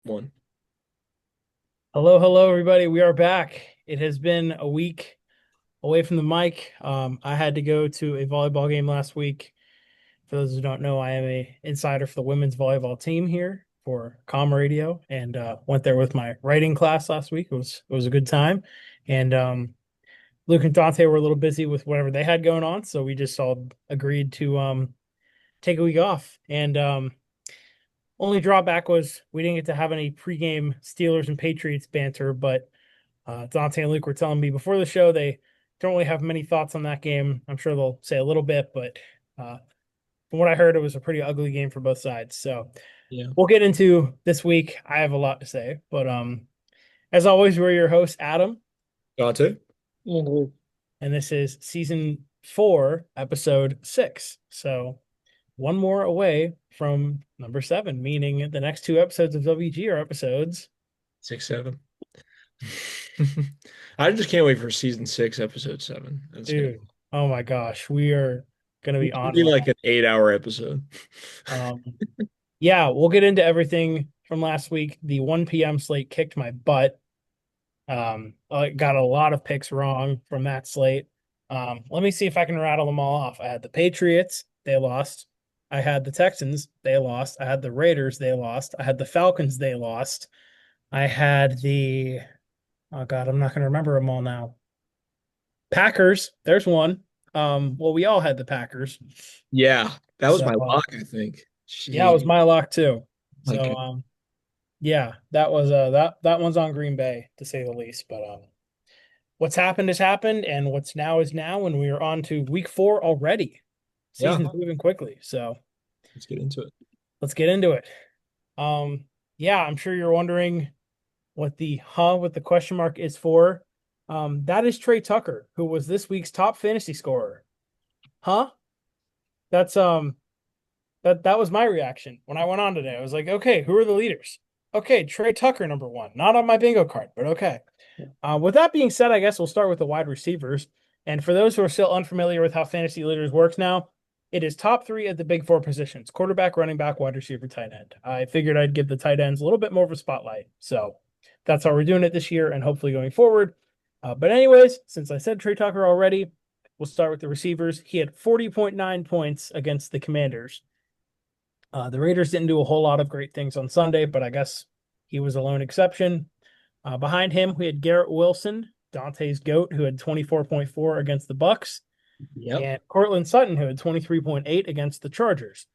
One. Hello, hello, everybody. We are back. It has been a week away from the mic. I had to go to a volleyball game last week. For those who don't know, I am a insider for the women's volleyball team here for Com Radio, and went there with my writing class last week. It was a good time, and Luke and Dante were a little busy with whatever they had going on, so we just all agreed to take a week off. And only drawback was we didn't get to have any pregame Steelers and Patriots banter, but Dante and Luke were telling me before the show they don't really have many thoughts on that game. I'm sure they'll say a little bit, but from what I heard, it was a pretty ugly game for both sides. So Yeah. we'll get into this week. I have a lot to say, but as always, we're your host, Adam, Dante. Mhm. and this is season 4, episode 6. So one more away from number 7, meaning the next 2 episodes of WG are episodes. 6, 7. I just can't wait for season 6, episode 7. That's gonna Dude, oh my gosh, we are gonna be it's gonna on be one. like an 8-hour episode. Um, yeah, we'll get into everything from last week. The 1 p.m. slate kicked my butt. I got a lot of picks wrong from that slate. Let me see if I can rattle them all off. I had the Patriots, they lost. I had the Texans, they lost. I had the Raiders, they lost. I had the Falcons, they lost. I had the oh god, I'm not gonna remember them all now. Packers, there's one. Well, we all had the Packers. Yeah, that was So my lock, I think. yeah, it was Gee, my lock too. my So God. yeah, that was that one's on Green Bay to say the least. But what's happened has happened, and what's now is now, and we are on to week 4 already. Yeah, Season's moving quickly, so let's get into it. let's get into it. Um, yeah, I'm sure you're wondering what the with the question mark is for. That is Trey Tucker, who was this week's top fantasy scorer. Huh? That's that was my reaction when I went on today. I was like, okay, who are the leaders? Okay, Trey Tucker, number 1. Not on my bingo card, but okay. With that being said, I guess we'll start with the wide receivers. And for those who are still unfamiliar with how fantasy leaders works now, it is top 3 at the big 4 positions: quarterback, running back, wide receiver, tight end. I figured I'd give the tight ends a little bit more of a spotlight. So that's how we're doing it this year and hopefully going forward. But anyways, since I said Trey Tucker already, we'll start with the receivers. He had 40.9 points against the Commanders. The Raiders didn't do a whole lot of great things on Sunday, but I guess he was a lone exception. Behind him, we had Garrett Wilson, Dante's GOAT, who had 24.4 against the Bucks, Yep. and Cortland Sutton, who had 23.8 against the Chargers.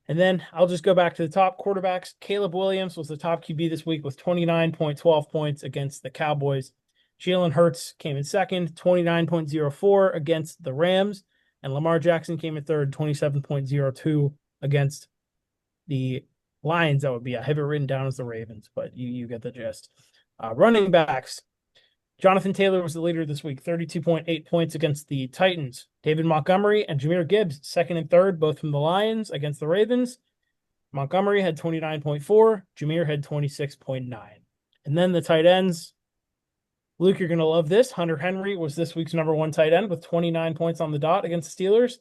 And then I'll just go back to the top quarterbacks. Caleb Williams was the top QB this week with 29.12 points against the Cowboys. Jalen Hurts came in second, 29.04 against the Rams. And Lamar Jackson came in third, 27.02 against the Lions. That would be, I have it written down as the Ravens, but you get the gist. Running backs. Jonathan Taylor was the leader this week, 32.8 points against the Titans. David Montgomery and Jahmyr Gibbs, second and third, both from the Lions against the Ravens. Montgomery had 29.4, Jahmyr had 26.9. And then the tight ends. Luke, you're going to love this. Hunter Henry was this week's number 1 tight end with 29 points on the dot against the Steelers.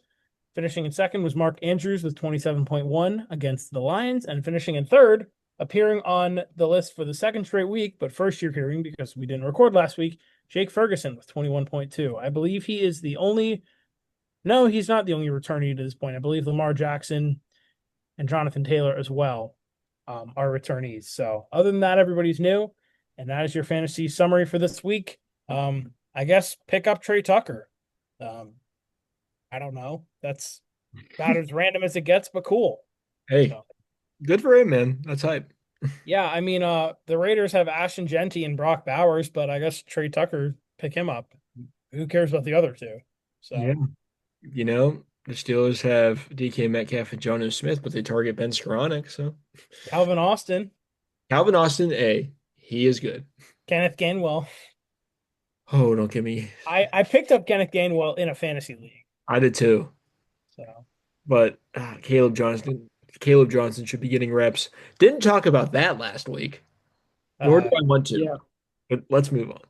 Finishing in second was Mark Andrews with 27.1 against the Lions. And finishing in third, appearing on the list for the second straight week, but first year hearing because we didn't record last week, Jake Ferguson with 21.2. I believe he is the only, no, he's not the only returnee to this point. I believe Lamar Jackson and Jonathan Taylor as well are returnees. So other than that, everybody's new. And that is your fantasy summary for this week. I guess pick up Trey Tucker. Um, I don't know. That's about as random as it gets, but cool. Hey, So good for him, man. That's hype. yeah, I mean, the Raiders have Ashton Genty and Brock Bowers, but I guess Trey Tucker pick him up. Who cares about the other two? Yeah. So The Steelers have DK Metcalf and Jonnu Smith, but they target Ben Skoranek. So Calvin Austin, Calvin Austin, he is good. Kenneth Gainwell. Oh, don't get me. I picked up Kenneth Gainwell in a fantasy league. I did too. So But Caleb Johnson should be getting reps. Didn't talk about that last week, nor do uh I want to. yeah. But let's move on.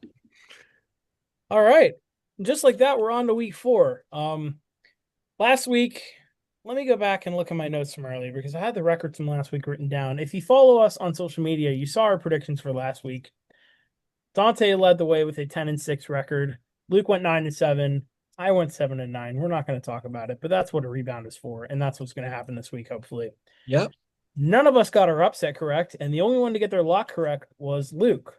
All right. Just like that, we're on to week 4. Last week let me go back and look at my notes from earlier because I had the records from last week written down. If you follow us on social media, you saw our predictions for last week. Dante led the way with a 10-6 record. Luke went 9-7. I went 7-9. We're not going to talk about it, but that's what a rebound is for, and that's what's going to happen this week, hopefully. Yep. None of us got our upset correct, and the only one to get their lock correct was Luke,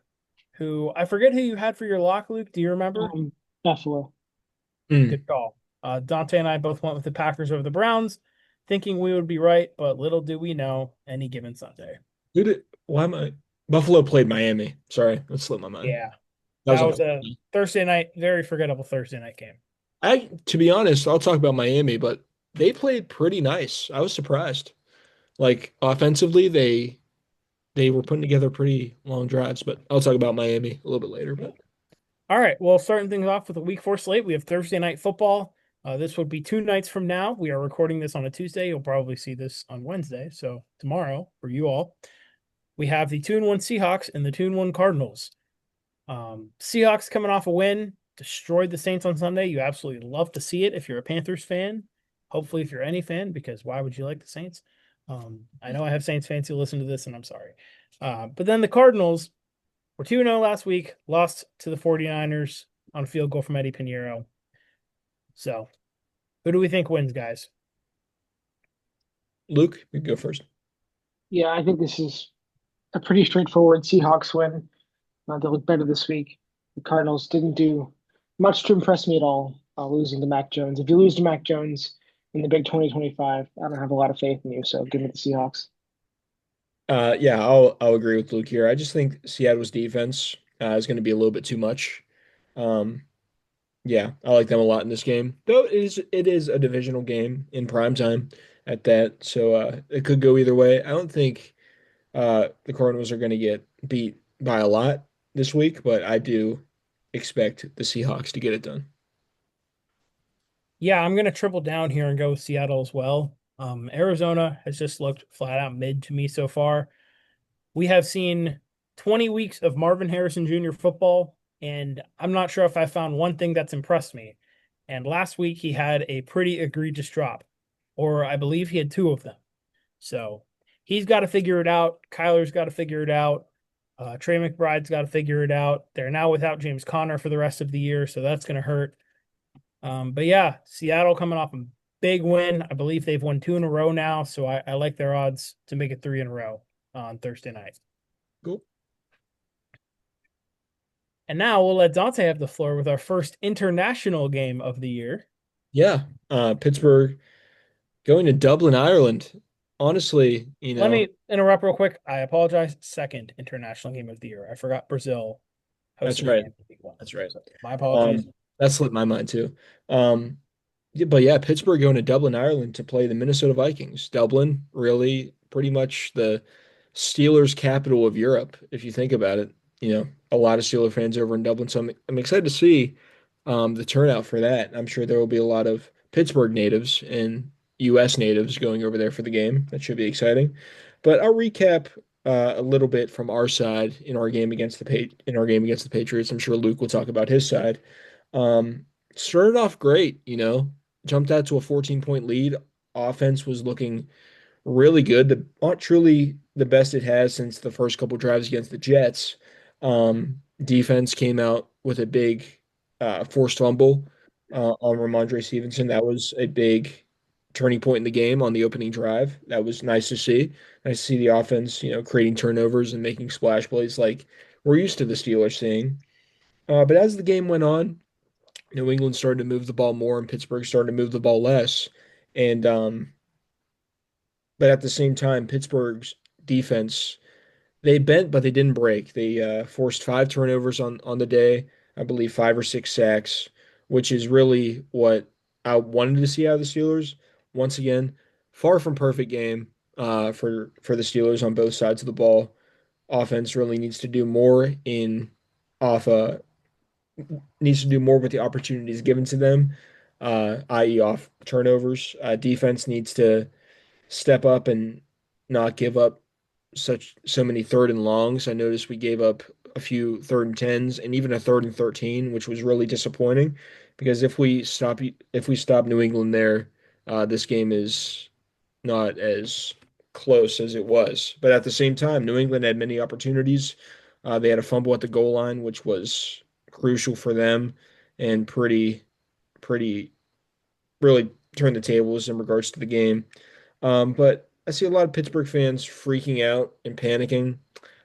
who I forget who you had for your lock, Luke. Do you remember? Um, Buffalo. Good call. Dante and I both went with the Packers over the Browns, thinking we would be right, but little do we know any given Sunday. Who did? Why am I? Buffalo played Miami. Sorry, that slipped my mind. Yeah, That was that a was a Thursday night, very forgettable Thursday night game. to be honest, I'll talk about Miami, but they played pretty nice. I was surprised. Like offensively, they were putting together pretty long drives, but I'll talk about Miami a little bit later. But All right, well, starting things off with a week four slate, we have Thursday night football. This would be 2 nights from now. We are recording this on a Tuesday. You'll probably see this on Wednesday. So tomorrow, for you all, we have the 2-1 Seahawks and the 2-1 Cardinals. Seahawks coming off a win, destroyed the Saints on Sunday. You absolutely love to see it if you're a Panthers fan. Hopefully, if you're any fan, because why would you like the Saints? I know I have Saints fans who listen to this, and I'm sorry. But then the Cardinals were 2-0 last week, lost to the 49ers on a field goal from Eddie Pinheiro. So, who do we think wins, guys? Luke, you can go first. Yeah, I think this is a pretty straightforward Seahawks win. They look better this week. The Cardinals didn't do much to impress me at all, losing to Mac Jones. If you lose to Mac Jones in the big 2025, I don't have a lot of faith in you, so give me the Seahawks. Yeah, I'll agree with Luke here. I just think Seattle's defense is going to be a little bit too much. Um, yeah, I like them a lot in this game. Though it is a divisional game in prime time at that, so it could go either way. I don't think the Cardinals are going to get beat by a lot this week, but I do expect the Seahawks to get it done. Yeah, I'm going to triple down here and go with Seattle as well. Arizona has just looked flat out mid to me so far. We have seen 20 weeks of Marvin Harrison Jr. football, and I'm not sure if I found one thing that's impressed me. And last week he had a pretty egregious drop, or I believe he had two of them. So he's got to figure it out. Kyler's got to figure it out. Trey McBride's got to figure it out. They're now without James Conner for the rest of the year, so that's going to hurt. But yeah, Seattle coming off a big win. I believe they've won 2 in a row now, so I like their odds to make it 3 in a row on Thursday night. Cool. And now we'll let Dante have the floor with our first international game of the year. Yeah, Pittsburgh going to Dublin, Ireland. Honestly, Let me interrupt real quick. I apologize. Second international game of the year. I forgot Brazil that's hosted the right. game. That's right. So my apologies. That slipped my mind too. Um, yeah, but yeah, Pittsburgh going to Dublin, Ireland to play the Minnesota Vikings. Dublin, really pretty much the Steelers capital of Europe, if you think about it. A lot of Steeler fans over in Dublin. So I'm excited to see the turnout for that. I'm sure there will be a lot of Pittsburgh natives and US natives going over there for the game. That should be exciting. But I'll recap a little bit from our side in our game against the Patriots. I'm sure Luke will talk about his side. Um, Started off great, jumped out to a 14-point lead. Offense was looking really good. Not truly the best it has since the first couple drives against the Jets. Defense came out with a big forced fumble on Ramondre Stevenson. That was a big turning point in the game on the opening drive. That was nice to see. Nice to see the offense, creating turnovers and making splash plays like we're used to the Steelers seeing. But as the game went on, New England started to move the ball more and Pittsburgh started to move the ball less. And but at the same time, Pittsburgh's defense, they bent, but they didn't break. They forced five turnovers on the day, I believe 5 or 6 sacks, which is really what I wanted to see out of the Steelers. Once again, far from perfect game for the Steelers on both sides of the ball. Offense really off needs to do more with the opportunities given to them, i.e., off turnovers. Defense needs to step up and not give up so many third and longs. I noticed we gave up a few third and tens and even a third and 13, which was really disappointing because if we stop New England there, this game is not as close as it was. But at the same time, New England had many opportunities. They had a fumble at the goal line, which was crucial for them and pretty really turned the tables in regards to the game. But I see a lot of Pittsburgh fans freaking out and panicking.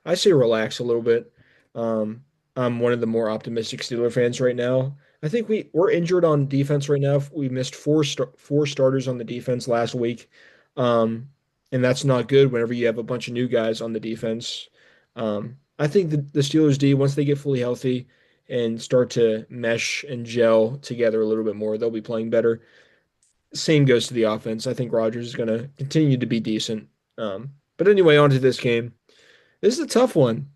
I say relax a little bit. Um, I'm one of the more optimistic Steeler fans right now. I think we're injured on defense right now. We missed four starters on the defense last week, and that's not good whenever you have a bunch of new guys on the defense. I think the Steelers D, once they get fully healthy and start to mesh and gel together a little bit more, they'll be playing better. Same goes to the offense. I think Rodgers is going to continue to be decent. But anyway, on to this game. This is a tough one.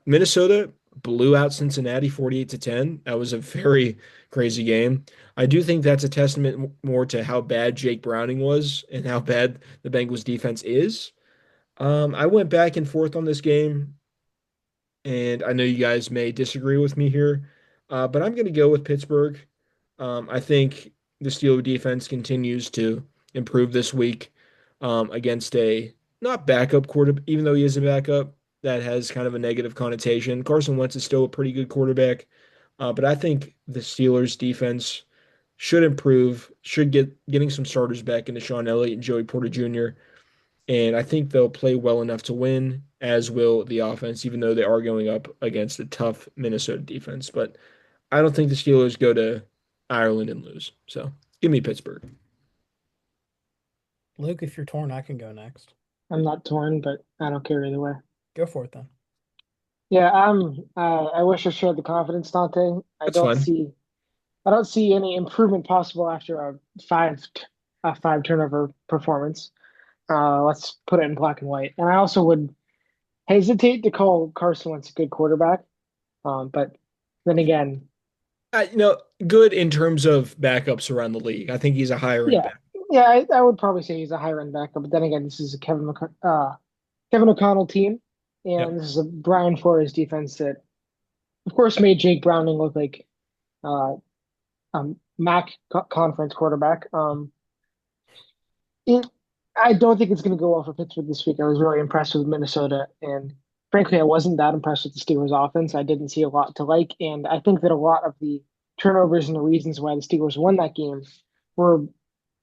Minnesota blew out Cincinnati 48 to 10. That was a very crazy game. I do think that's a testament more to how bad Jake Browning was and how bad the Bengals defense is. I went back and forth on this game, and I know you guys may disagree with me here, but I'm going to go with Pittsburgh. I think the Steelers defense continues to improve this week against a not backup quarter, even though he is a backup, that has kind of a negative connotation. Carson Wentz is still a pretty good quarterback, but I think the Steelers defense should improve, should getting some starters back into Sean Elliott and Joey Porter Jr. And I think they'll play well enough to win, as will the offense, even though they are going up against a tough Minnesota defense. But I don't think the Steelers go to Ireland and lose. So give me Pittsburgh. Luke, if you're torn, I can go next. I'm not torn, but I don't care either way. Go for it then. Yeah, I wish I shared the confidence, Dante. That's fine. I don't see any improvement possible after a five turnover performance. Let's put it in black and white. And I also would hesitate to call Carson Wentz a good quarterback. But then again, You know, good in terms of backups around the league. I think he's a higher end yeah, back. yeah, I would probably say he's a higher end backup. But then again, this is a Kevin O'Connell team, Yep. and this is a Brian Flores defense that, of course, made Jake Browning look like uh, conference quarterback. It, I don't think it's going to go well for Pittsburgh this week. I was really impressed with Minnesota, and frankly, I wasn't that impressed with the Steelers' offense. I didn't see a lot to like, and I think that a lot of the turnovers and the reasons why the Steelers won that game were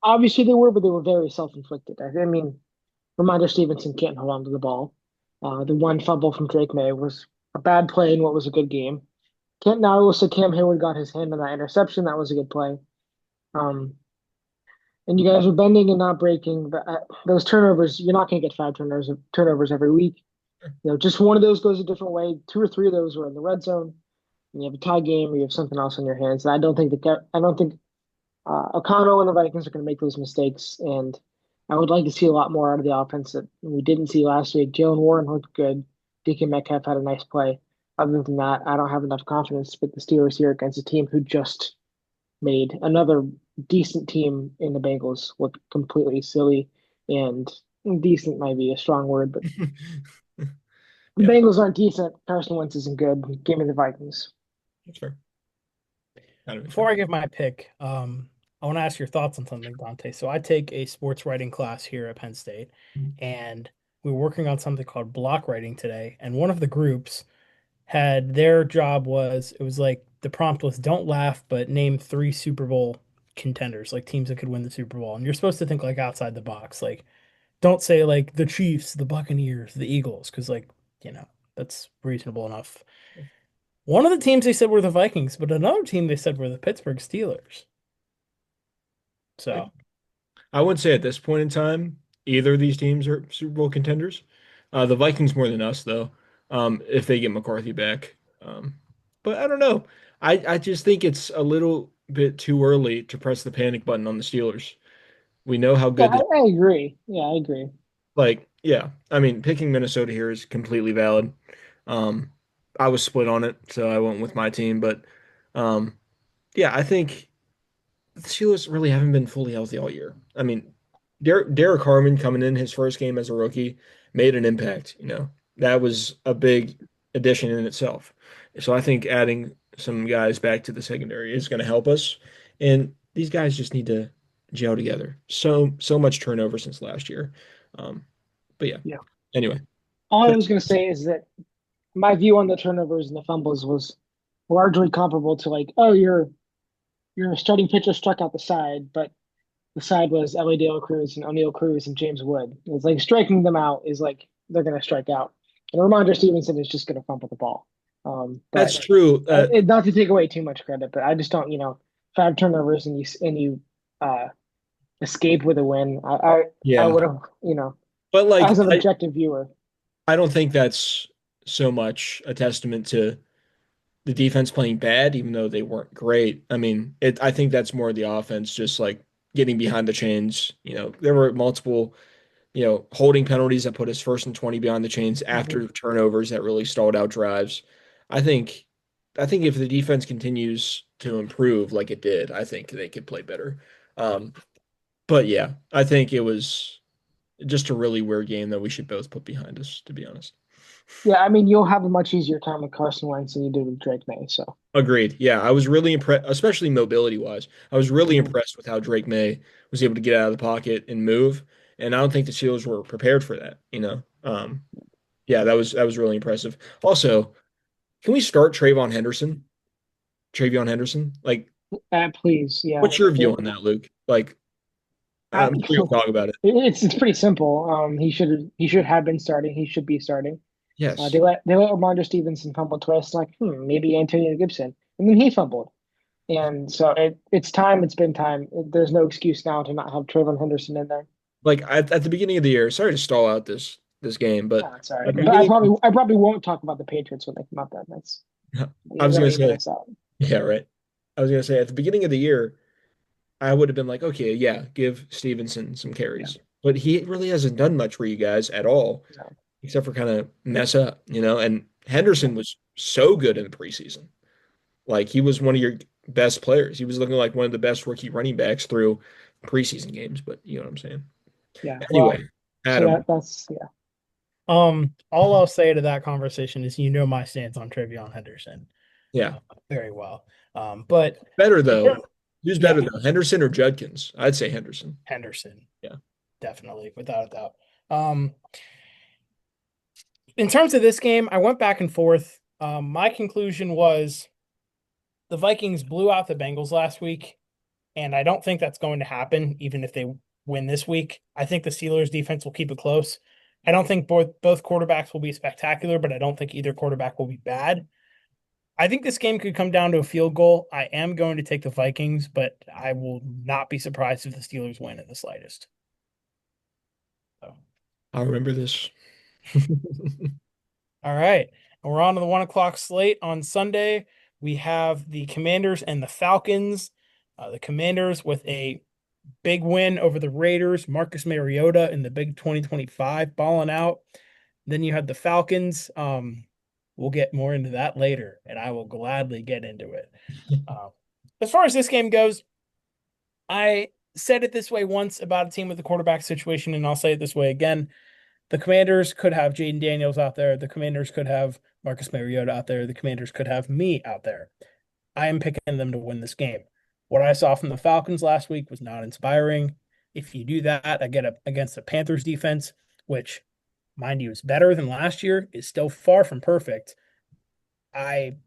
obviously but they were very self-inflicted. I mean, Reminder Stevenson can't hold on to the ball. The one fumble from Drake May was a bad play in what was a good game. Can't now also Cam Hayward got his hand on that interception. That was a good play. Um, and you guys are bending and not breaking. But those turnovers, you're not going to get five turnovers every week. You know, just one of those goes a different way. Two or three of those were in the red zone, and you have a tie game, or you have something else on your hands. And I don't think O'Connell and the Vikings are going to make those mistakes. And I would like to see a lot more out of the offense that we didn't see last week. Jalen Warren looked good. DK Metcalf had a nice play. Other than that, I don't have enough confidence to pick the Steelers here against a team who just made another decent team in the Bengals look completely silly, and decent might be a strong word, but the Yeah, Bengals aren't decent. Carson Wentz isn't good. Give me the Vikings. that's fair. Kind of Before fair. I give my pick, I want to ask your thoughts on something, Dante. So I take a sports writing class here at Penn State, and we were working on something called block writing today. And one of the groups had their job was it was like the prompt was don't laugh, but name three Super Bowl contenders, like teams that could win the Super Bowl. And you're supposed to think like outside the box. Like don't say like the Chiefs, the Buccaneers, the Eagles, because like, you know, that's reasonable enough. One of the teams they said were the Vikings, but another team they said were the Pittsburgh Steelers. So I wouldn't say at this point in time either of these teams are Super Bowl contenders. The Vikings more than us, though, if they get McCarthy back. But I don't know. I just think it's a little bit too early to press the panic button on the Steelers. We know how Yeah, good the I agree. Yeah, I agree. yeah. I mean, picking Minnesota here is completely valid. Um, I was split on it, so I went with my team. But um, yeah, I think the Steelers really haven't been fully healthy all year. I mean, Derek Harmon coming in his first game as a rookie made an impact. You know, that was a big addition in itself. So I think adding some guys back to the secondary is going to help us. And these guys just need to gel together. So much turnover since last year. Um, but yeah. Yeah. Anyway, All I that- was going to say is that my view on the turnovers and the fumbles was largely comparable to like, oh, your starting pitcher struck out the side, but the side was Ellie Dale Cruz and O'Neal Cruz and James Wood. It's like striking them out is like they're going to strike out, and Ramondre Stevenson is just going to fumble the ball. that's But true. not to take away too much credit, but I just don't, 5 turnovers and you uh, escape with a win. I Yeah, would have, but like as an objective viewer. I don't think that's so much a testament to the defense playing bad, even though they weren't great. I mean, I think that's more the offense just like getting behind the chains. There were multiple, holding penalties that put us first and 20 behind the chains Mhm. after turnovers that really stalled out drives. I think I think if the defense continues to improve like it did, I think they could play better. Um, but yeah, I think it was just a really weird game that we should both put behind us, to be honest. Yeah, I mean, you'll have a much easier time with Carson Wentz than you did with Drake May. So, Agreed. Yeah, I was really impressed, especially mobility wise. I was really mhm. impressed with how Drake May was able to get out of the pocket and move. And I don't think the Steelers were prepared for that. Yeah, that was really impressive. Also, can we start Travion Henderson? Like, Please, yeah. what's your view on that, Luke? Like, I, I'm sure you'll talk about it. it's pretty simple. He should have been starting. He should be starting. Yes. They let Ramondre Stevenson fumble twice. Like, maybe Antonio Gibson, and then he fumbled. And so it's time. It's been time. There's no excuse now to not have Trayvon Henderson in there. Like at the beginning of the year, sorry to stall out this game, but Yeah, sorry, at the but I beginning, probably I probably won't talk about the Patriots when they come up. Then that's I was that'll gonna even say, us out. yeah, right. I was gonna say at the beginning of the year, I would have been like, okay, yeah, give Stevenson some Yeah, carries. But he really hasn't done much for you guys at all, no, except for kind of mess up. And yeah, Henderson was so good in the preseason. Like he was one of your best players. He was looking like one of the best rookie running backs through preseason games, but you know what I'm saying. yeah. Well, Anyway, so Adam, that's yeah, All I'll say to that conversation is my stance on Travion Henderson yeah. very well. But Better in though. term- Who's yeah, better though? Henderson or Judkins? I'd say Henderson. Henderson, Yeah. definitely, without a doubt. In terms of this game, I went back and forth. My conclusion was the Vikings blew out the Bengals last week, and I don't think that's going to happen, even if they win this week. I think the Steelers defense will keep it close. I don't think both quarterbacks will be spectacular, but I don't think either quarterback will be bad. I think this game could come down to a field goal. I am going to take the Vikings, but I will not be surprised if the Steelers win in the slightest. So, I'll remember this. all right. And we're on to the 1 o'clock slate on Sunday. We have the Commanders and the Falcons. The Commanders with a big win over the Raiders. Marcus Mariota in the big 2025 balling out. Then you had the Falcons. We'll get more into that later, and I will gladly get into it. Uh, as far as this game goes, I said it this way once about a team with a quarterback situation, and I'll say it this way again. The Commanders could have Jaden Daniels out there. The Commanders could have Marcus Mariota out there. The Commanders could have me out there. I am picking them to win this game. What I saw from the Falcons last week was not inspiring. If you do that, I get up against the Panthers defense, which, mind you, is better than last year, is still far from perfect. I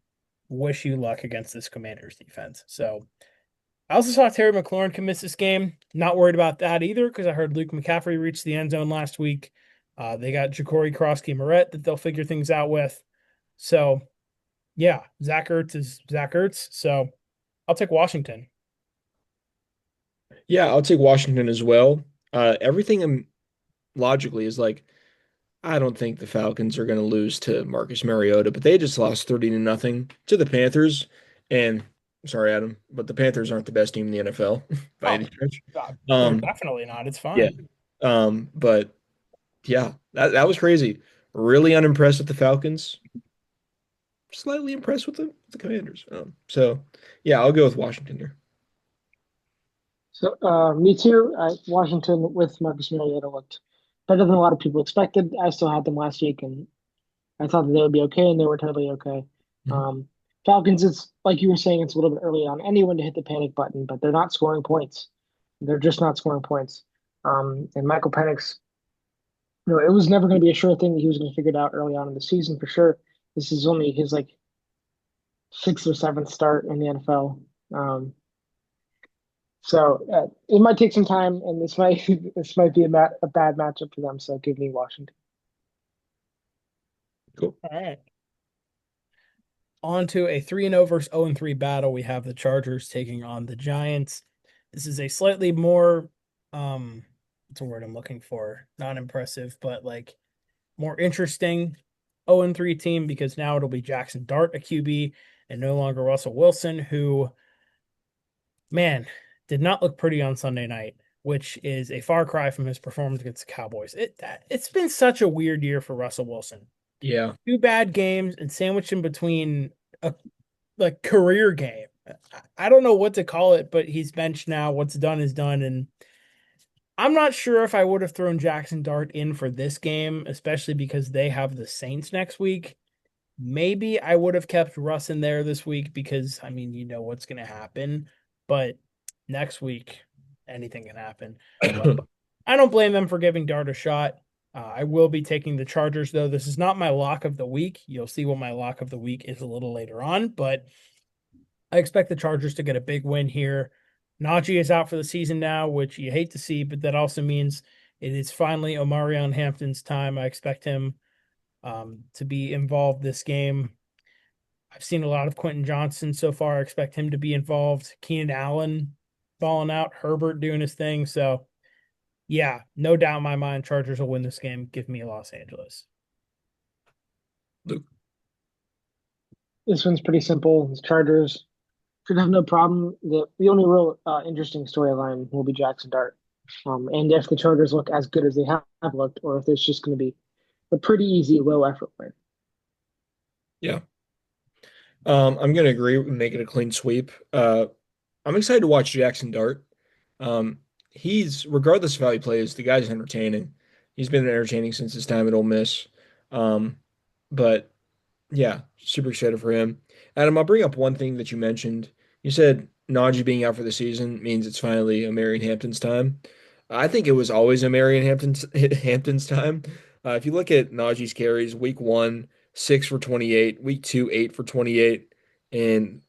wish you luck against this Commanders defense. So I also saw Terry McLaurin can miss this game. Not worried about that either because I heard Luke McCaffrey reach the end zone last week. They got Ja'Cory Krosky-Moret that they'll figure things out with. So, yeah, Zach Ertz is Zach Ertz. So I'll take Washington. Yeah, I'll take Washington as well. Everything logically is like I don't think the Falcons are going to lose to Marcus Mariota, but they just lost 30 to nothing to the Panthers. And sorry, Adam, but the Panthers aren't the best team in the NFL by any Oh, stretch. they're Um, definitely not. It's yeah. fine. But yeah, that was crazy. Really unimpressed with the Falcons. Slightly impressed with the Commanders. So yeah, I'll go with Washington here. So me too. Washington with Marcus Mariota looked better than a lot of people expected. I still had them last week, and I thought that they would be okay, and they were totally okay. Mhm. Um, Falcons, it's like you were saying, it's a little bit early on anyone to hit the panic button, but they're not scoring points. They're just not scoring points. And Michael Penix, it was never going to be a sure thing that he was going to figure it out early on in the season for sure. This is only his like sixth or seventh start in the NFL. Um, so it might take some time, and this might this might be a bad matchup for them. So give me Washington. Cool. All right. On to a 3-0 versus 0-3 battle. We have the Chargers taking on the Giants. This is a slightly more what's a word I'm looking for? Not impressive, but like more interesting 0-3 team because now it'll be Jackson Dart, a QB, and no longer Russell Wilson, who, man, did not look pretty on Sunday night, which is a far cry from his performance against the Cowboys. It's been such a weird year for Russell Wilson. Yeah. Two bad games and sandwiched in between a like career game. I don't know what to call it, but he's benched now. What's done is done, and I'm not sure if I would have thrown Jackson Dart in for this game, especially because they have the Saints next week. Maybe I would have kept Russ in there this week because I mean, you know what's going to happen, but next week anything can happen. But I don't blame them for giving Dart a shot. I will be taking the Chargers though. This is not my lock of the week. You'll see what my lock of the week is a little later on, but I expect the Chargers to get a big win here. Najee is out for the season now, which you hate to see, but that also means it is finally Omarion Hampton's time. I expect him to be involved this game. I've seen a lot of Quentin Johnson so far. I expect him to be involved. Keenan Allen balling out, Herbert doing his thing. So, yeah, no doubt in my mind, Chargers will win this game. Give me Los Angeles. Luke. This one's pretty simple. The Chargers should have no problem. The only real interesting storyline will be Jackson Dart. And if the Chargers look as good as they have looked, or if it's just going to be a pretty easy, low effort win. Yeah. I'm gonna agree with making a clean sweep. I'm excited to watch Jackson Dart. He's regardless of how he plays, the guy's entertaining. He's been entertaining since his time at Ole Miss. Um, but yeah, super excited for him. Adam, I'll bring up one thing that you mentioned. You said Najee being out for the season means it's finally a Marion Hampton's time. I think it was always a Marion Hampton's time. If you look at Najee's carries, week one, 6 for 28, week two, 8 for 28, and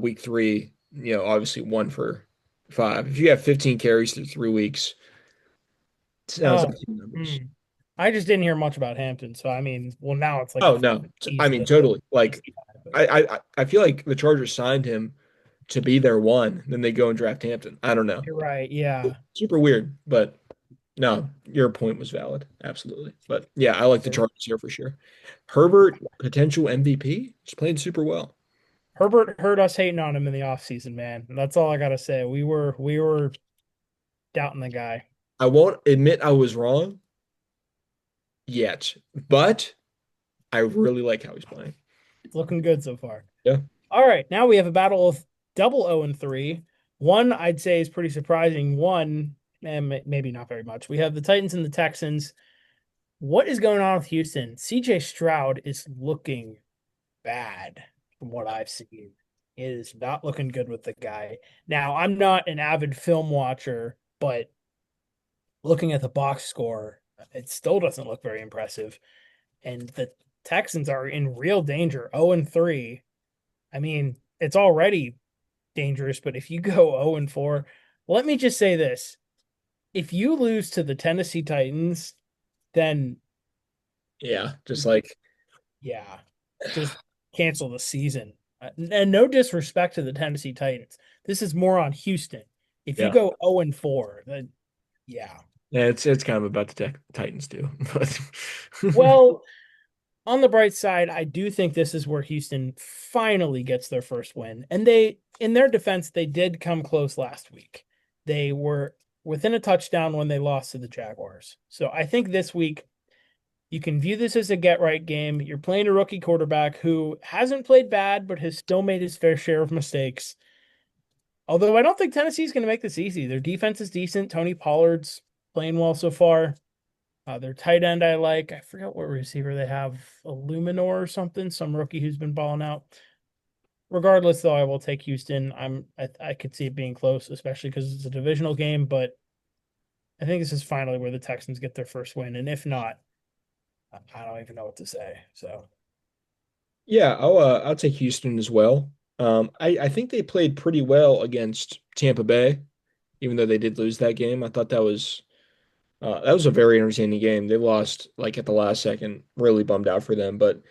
week three, obviously 1 for 5. If you have 15 carries through 3 weeks, sounds Oh, like two numbers. hmm. I just didn't hear much about Hampton. So, I mean, well, now it's like a Oh no. I he's mean, the totally. Like 65. But I feel like the Chargers signed him to be their one, then they go and draft Hampton. I don't know. you're right. Yeah. Super weird, but no, your point was valid. Absolutely. But yeah, I like the Chargers here for sure. Herbert, potential MVP, he's playing super well. Herbert heard us hating on him in the offseason, man. And that's all I gotta say. We were doubting the guy. I won't admit I was wrong yet, but I really like how he's playing. It's looking good so far. Yeah. All right, now we have a battle of double 0-3. One I'd say is pretty surprising. One, and maybe not very much. We have the Titans and the Texans. What is going on with Houston? CJ Stroud is looking bad from what I've seen. It is not looking good with the guy. Now, I'm not an avid film watcher, but looking at the box score, it still doesn't look very impressive. And the Texans are in real danger, 0-3. I mean, it's already dangerous, but if you go 0-4, let me just say this. If you lose to the Tennessee Titans, then Yeah. Just like, yeah, just cancel the season. And no disrespect to the Tennessee Titans. This is more on Houston. If you yeah. go 0-4, then yeah. Yeah, it's kind of about the Titans too. But Well, on the bright side, I do think this is where Houston finally gets their first win. And they, in their defense, they did come close last week. They were within a touchdown when they lost to the Jaguars. So I think this week you can view this as a get right game. You're playing a rookie quarterback who hasn't played bad, but has still made his fair share of mistakes. Although I don't think Tennessee's going to make this easy. Their defense is decent. Tony Pollard's playing well so far. Their tight end I like. I forget what receiver they have. Illuminor or something. Some rookie who's been balling out. Regardless, though, I will take Houston. I could see it being close, especially because it's a divisional game. But I think this is finally where the Texans get their first win, and if not, I don't even know what to say. So Yeah, I'll take Houston as well. I think they played pretty well against Tampa Bay, even though they did lose that game. I thought that was a very entertaining game. They lost like at the last second, really bummed out for them, but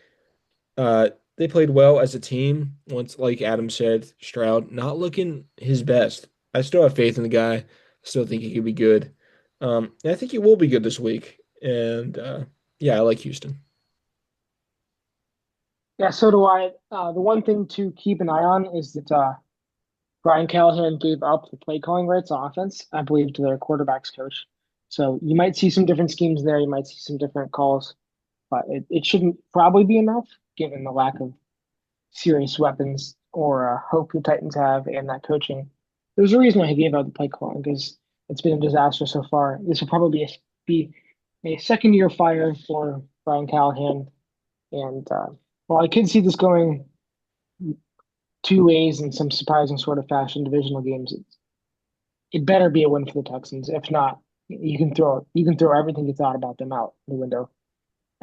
they played well as a team. Once, like Adam said, Stroud not looking his best. I still have faith in the guy. I still think he could be good. And I think he will be good this week. And yeah, I like Houston. Yeah, so do I. The one thing to keep an eye on is that Brian Callahan gave up the play calling rights on offense, I believe, to their quarterbacks coach. So you might see some different schemes there. You might see some different calls, but it shouldn't probably be enough given the lack of serious weapons or hope the Titans have and that coaching. There's a reason why he gave out the play calling because it's been a disaster so far. This will probably be a second year fire for Brian Callahan. And while I could see this going two ways in some surprising sort of fashion, divisional games, it better be a win for the Texans. If not, you can throw everything you thought about them out the window,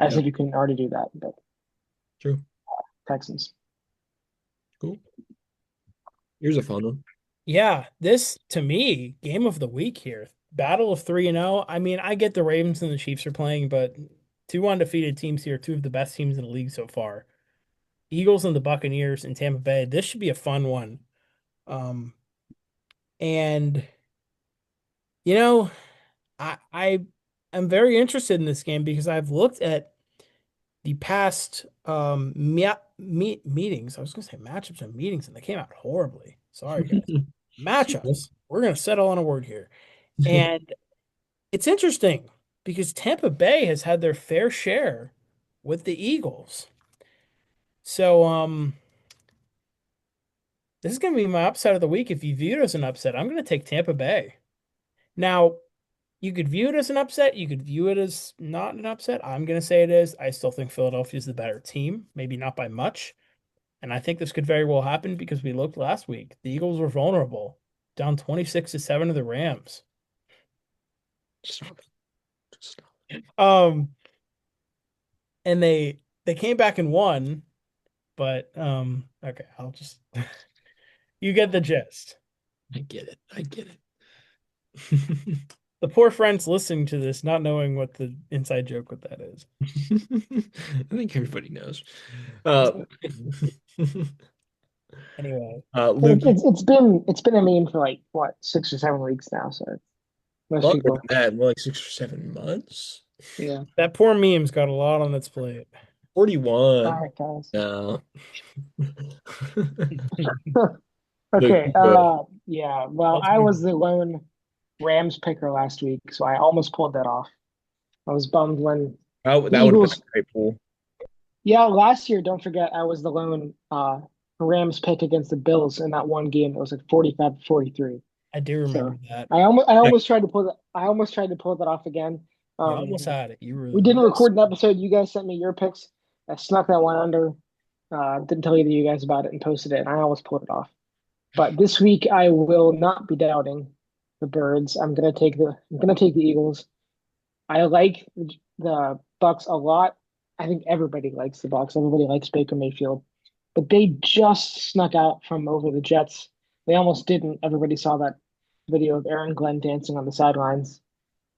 as Yeah, if you couldn't already do that. But true. Texans. Cool. Here's a fun one. yeah, this to me, game of the week here. Battle of 3-0. I mean, I get the Ravens and the Chiefs are playing, but two undefeated teams here, two of the best teams in the league so far. Eagles and the Buccaneers in Tampa Bay. This should be a fun one. Um, and you know, I am very interested in this game because I've looked at the past meetings. I was gonna say matchups and meetings, and they came out horribly. Sorry, guys. Matchups. We're gonna settle on a word here. And it's interesting because Tampa Bay has had their fair share with the Eagles. So this is gonna be my upset of the week. If you view it as an upset, I'm gonna take Tampa Bay. Now, you could view it as an upset. You could view it as not an upset. I'm going to say it is. I still think Philadelphia is the better team, maybe not by much. And I think this could very well happen because we looked last week. The Eagles were vulnerable, down 26-7 to the Rams. Stop it. Just stop. Um, and they came back and won, but okay, I'll just you get the gist. I get it. I get it. The poor friends listening to this, not knowing what the inside joke with that is. I think everybody knows. Uh, Anyway, Luke, It's been a meme for like what 6 or 7 weeks now. So most longer than people, that, more like 6 or 7 months. yeah. that poor meme's got a lot on its plate. All 41. right, guys. No. Luke, Okay. good. Yeah. Well, Let's I move was the lone Rams picker last week, so I almost pulled that off. I was bummed when the That would have been Eagles. a great pool. Yeah, last year, don't forget, I was the lone Rams pick against the Bills in that one game. It was like 45-43. I do remember So that. I almost tried to pull that. I almost tried to pull that off again. You almost Um, had it. we You didn't guys, record an episode. You guys sent me your picks. I snuck that one under. Didn't tell either of you guys about it and posted it, and I almost pulled it off. But this week I will not be doubting the birds. I'm gonna take the Eagles. I like the Bucks a lot. I think everybody likes the Bucks. Everybody likes Baker Mayfield. But they just snuck out from over the Jets. They almost didn't. Everybody saw that video of Aaron Glenn dancing on the sidelines.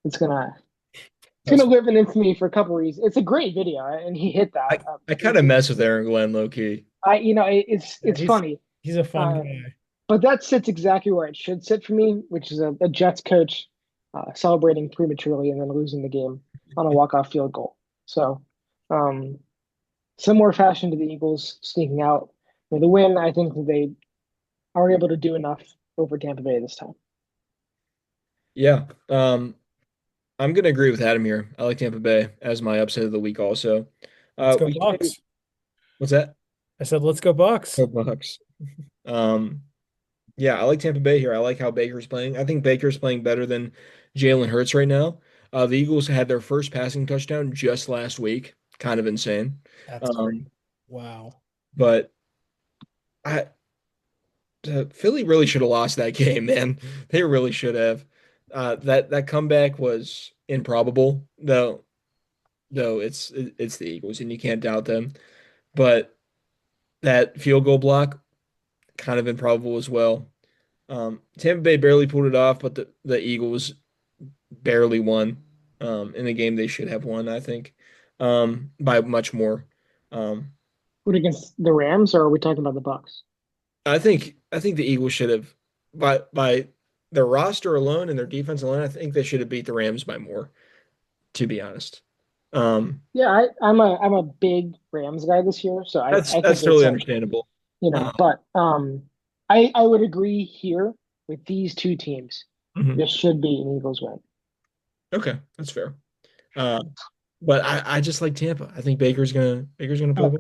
It's gonna it's That's gonna fun. live in infamy for a couple of reasons. It's a great video, and he hit that. I kind of mess with Aaron Glenn low key. It's yeah, it's funny. he's a fun Uh, guy. But that sits exactly where it should sit for me, which is a Jets coach celebrating prematurely and then losing the game on a walk-off field goal. So, um, similar fashion to the Eagles sneaking out with a win. I think that they are able to do enough over Tampa Bay this time. Yeah. I'm gonna agree with Adam here. I like Tampa Bay as my upset of the week also. Let's go We can maybe Bucks. what's that? I said, let's go Bucks. Go Bucks. Um, yeah, I like Tampa Bay here. I like how Baker's playing. I think Baker's playing better than Jalen Hurts right now. The Eagles had their first passing touchdown just last week. Kind of insane. That's crazy. Um, Wow. but I Philly really should have lost that game, man. They really should have. That comeback was improbable, though. Though it's the Eagles, and you can't doubt them. But that field goal block kind of improbable as well. Tampa Bay barely pulled it off, but the Eagles barely won in a game they should have won, I think, by much more. Um, What against the Rams, or are we talking about the Bucks? I think the Eagles should have by their roster alone and their defense alone, I think they should have beat the Rams by more, to be honest. Um, Yeah, I'm a big Rams guy this year, so that's I think that's it's totally a understandable. but I would agree here with these two teams. Mhm. This should be an Eagles win. Okay, that's fair. Uh, but I just like Tampa. I think Baker's gonna play Oh, well.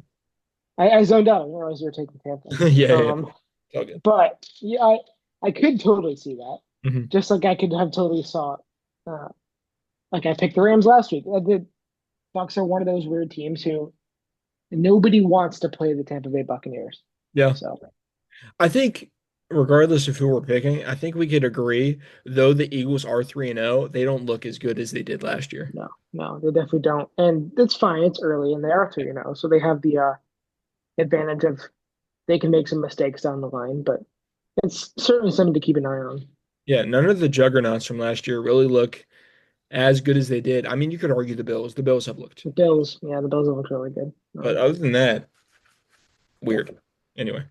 I zoned out. I didn't realize you were taking Tampa. Yeah, yeah, yeah. Um, It's all good. but yeah, I could totally see that. Mhm. Just like I could have totally saw, uh, like I picked the Rams last week. The Bucks are one of those weird teams who nobody wants to play the Tampa Bay Buccaneers. Yeah. So I think regardless of who we're picking, I think we could agree, though the Eagles are 3-0, they don't look as good as they did last year. no, no, they definitely don't, and it's fine. It's early, and they are 3-0, so they have the advantage of they can make some mistakes down the line, but it's certainly something to keep an eye on. Yeah, none of the juggernauts from last year really look as good as they did. I mean, you could argue the Bills. The Bills have looked. The Bills, yeah, the Bills have looked really good. But other than that, weird. Anyway.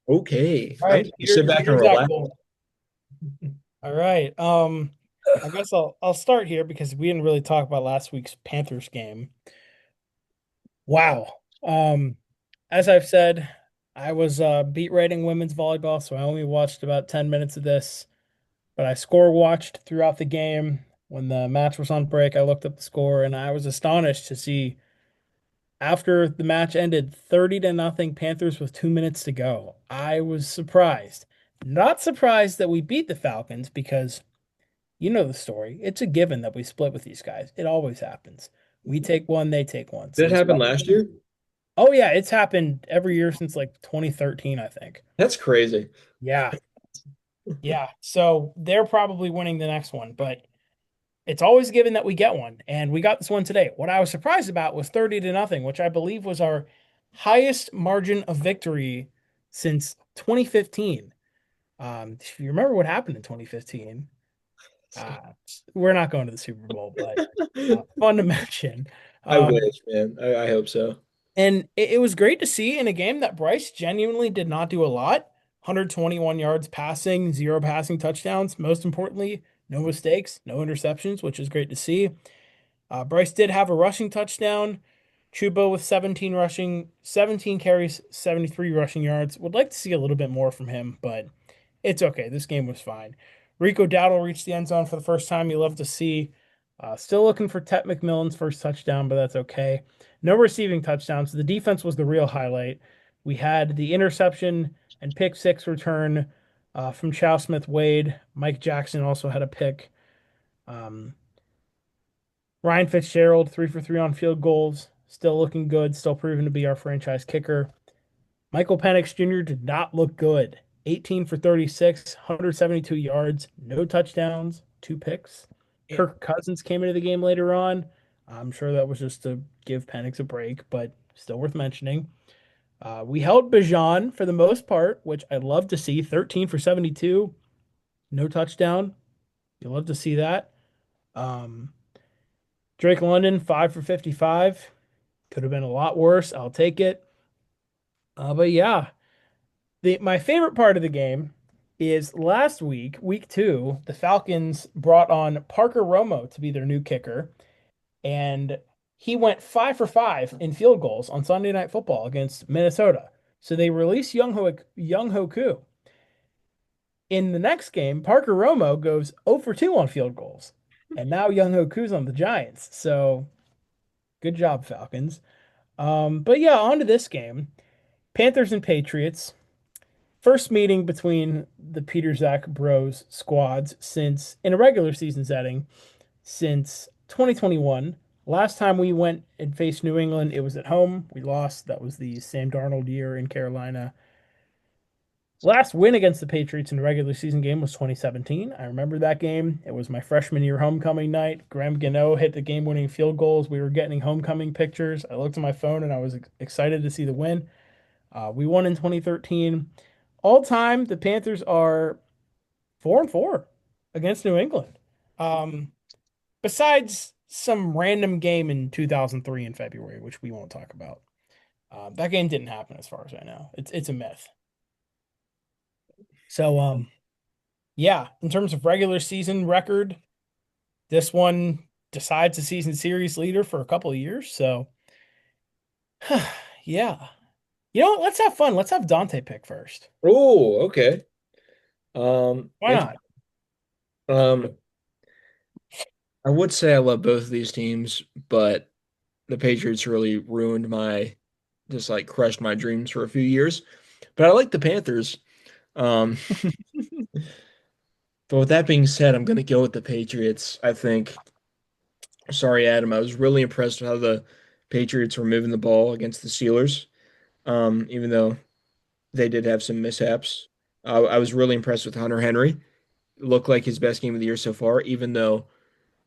Okay. All I'm right, gonna sit here's back and here's that relax. goal. All right. I guess I'll start here because we didn't really talk about last week's Panthers game. Wow. Um, as I've said, I was beat writing women's volleyball, so I only watched about 10 minutes of this, but I score watched throughout the game. When the match was on break, I looked up the score and I was astonished to see after the match ended 30-0 Panthers with 2 minutes to go. I was surprised. Not surprised that we beat the Falcons because you know the story. It's a given that we split with these guys. It always happens. We take one, they take one. So Did it this, happen last year? oh yeah, it's happened every year since like 2013, I think. That's crazy. Yeah, yeah. So they're probably winning the next one, but it's always given that we get one, and we got this one today. What I was surprised about was 30-0, which I believe was our highest margin of victory since 2015. If you remember what happened in 2015, uh, we're not going to the Super Bowl, but fun to mention. I Um, wish, man. I hope so. and it was great to see in a game that Bryce genuinely did not do a lot. 121 yards passing, zero passing touchdowns. Most importantly, no mistakes, no interceptions, which is great to see. Bryce did have a rushing touchdown. Chuba with 17 carries, 73 rushing yards. Would like to see a little bit more from him, but it's okay. This game was fine. Rico Dowdle reached the end zone for the first time. You love to see. Still looking for Tet McMillan's first touchdown, but that's okay. No receiving touchdowns. The defense was the real highlight. We had the interception and pick six return from Chow Smith Wade. Mike Jackson also had a pick. Um, Ryan Fitzgerald, 3 for 3 on field goals. Still looking good. Still proven to be our franchise kicker. Michael Penix Jr. did not look good. 18 for 36, 172 yards, no touchdowns, two picks. Yeah. Kirk Cousins came into the game later on. I'm sure that was just to give Penix a break, but still worth mentioning. We held Bijan for the most part, which I love to see. 13 for 72, no touchdown. You love to see that. Um, Drake London, 5 for 55. Could have been a lot worse. I'll take it. But yeah, my favorite part of the game is last week, week two, the Falcons brought on Parker Romo to be their new kicker, and he went 5 for 5 in field goals on Sunday Night Football against Minnesota. So they released Young Hoku. In the next game, Parker Romo goes 0 for 2 on field goals, and now Young Hoku's on the Giants. So good job, Falcons. But yeah, on to this game. Panthers and Patriots. First meeting between the Peter Zach Bros squads since in a regular season setting since 2021. Last time we went and faced New England, it was at home. We lost. That was the Sam Darnold year in Carolina. Last win against the Patriots in a regular season game was 2017. I remember that game. It was my freshman year homecoming night. Graham Gano hit the game-winning field goals. We were getting homecoming pictures. I looked at my phone and I was excited to see the win. We won in 2013. All time, the Panthers are 4-4 against New England. Um, Besides some random game in 2003 in February, which we won't talk about. That game didn't happen as far as I know. It's a myth. So yeah, in terms of regular season record, this one decides the season series leader for a couple of years. So yeah. You know what? Let's have fun. Let's have Dante pick first. Oh, okay. Why not? Um, I would say I love both of these teams, but the Patriots really ruined just like crushed my dreams for a few years. But I like the Panthers. Um, but with that being said, I'm going to go with the Patriots. I think, sorry, Adam, I was really impressed with how the Patriots were moving the ball against the Steelers, even though they did have some mishaps. I was really impressed with Hunter Henry. Looked like his best game of the year so far, even though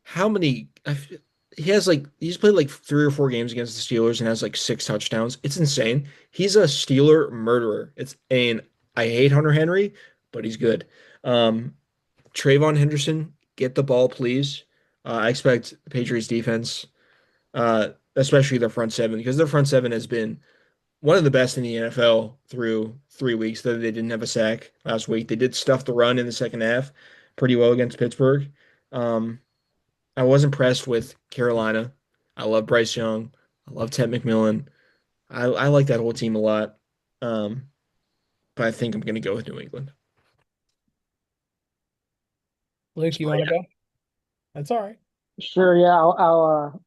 how many he has like he's played like 3 or 4 games against the Steelers and has like 6 touchdowns. It's insane. He's a Steeler murderer. It's and I hate Hunter Henry, but he's good. Um, Trayvon Henderson, get the ball, please. I expect the Patriots defense, especially their front seven, because their front seven has been one of the best in the NFL through 3 weeks. Though they didn't have a sack last week, they did stuff the run in the second half pretty well against Pittsburgh. Um, I was impressed with Carolina. I love Bryce Young. I love Ted McMillan. I like that whole team a lot. Um, but I think I'm going to go with New England. Luke, you Sorry. want to go? That's all right. Sure, yeah, I'll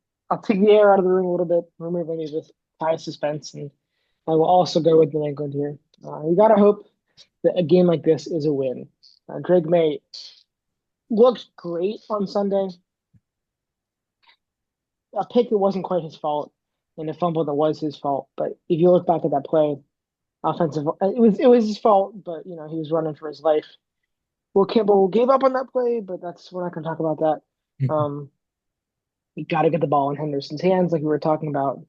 take the air out of the room a little bit, remove any of this high suspense, and I will also go with New England here. You gotta hope that a game like this is a win. Drake May looked great on Sunday. A pick that wasn't quite his fault, and a fumble that was his fault. But if you look back at that play, offensive, it was his fault. But you know he was running for his life. Will Campbell gave up on that play, but that's we're not going to talk about that. You got to get the ball in Henderson's hands, like we were talking about.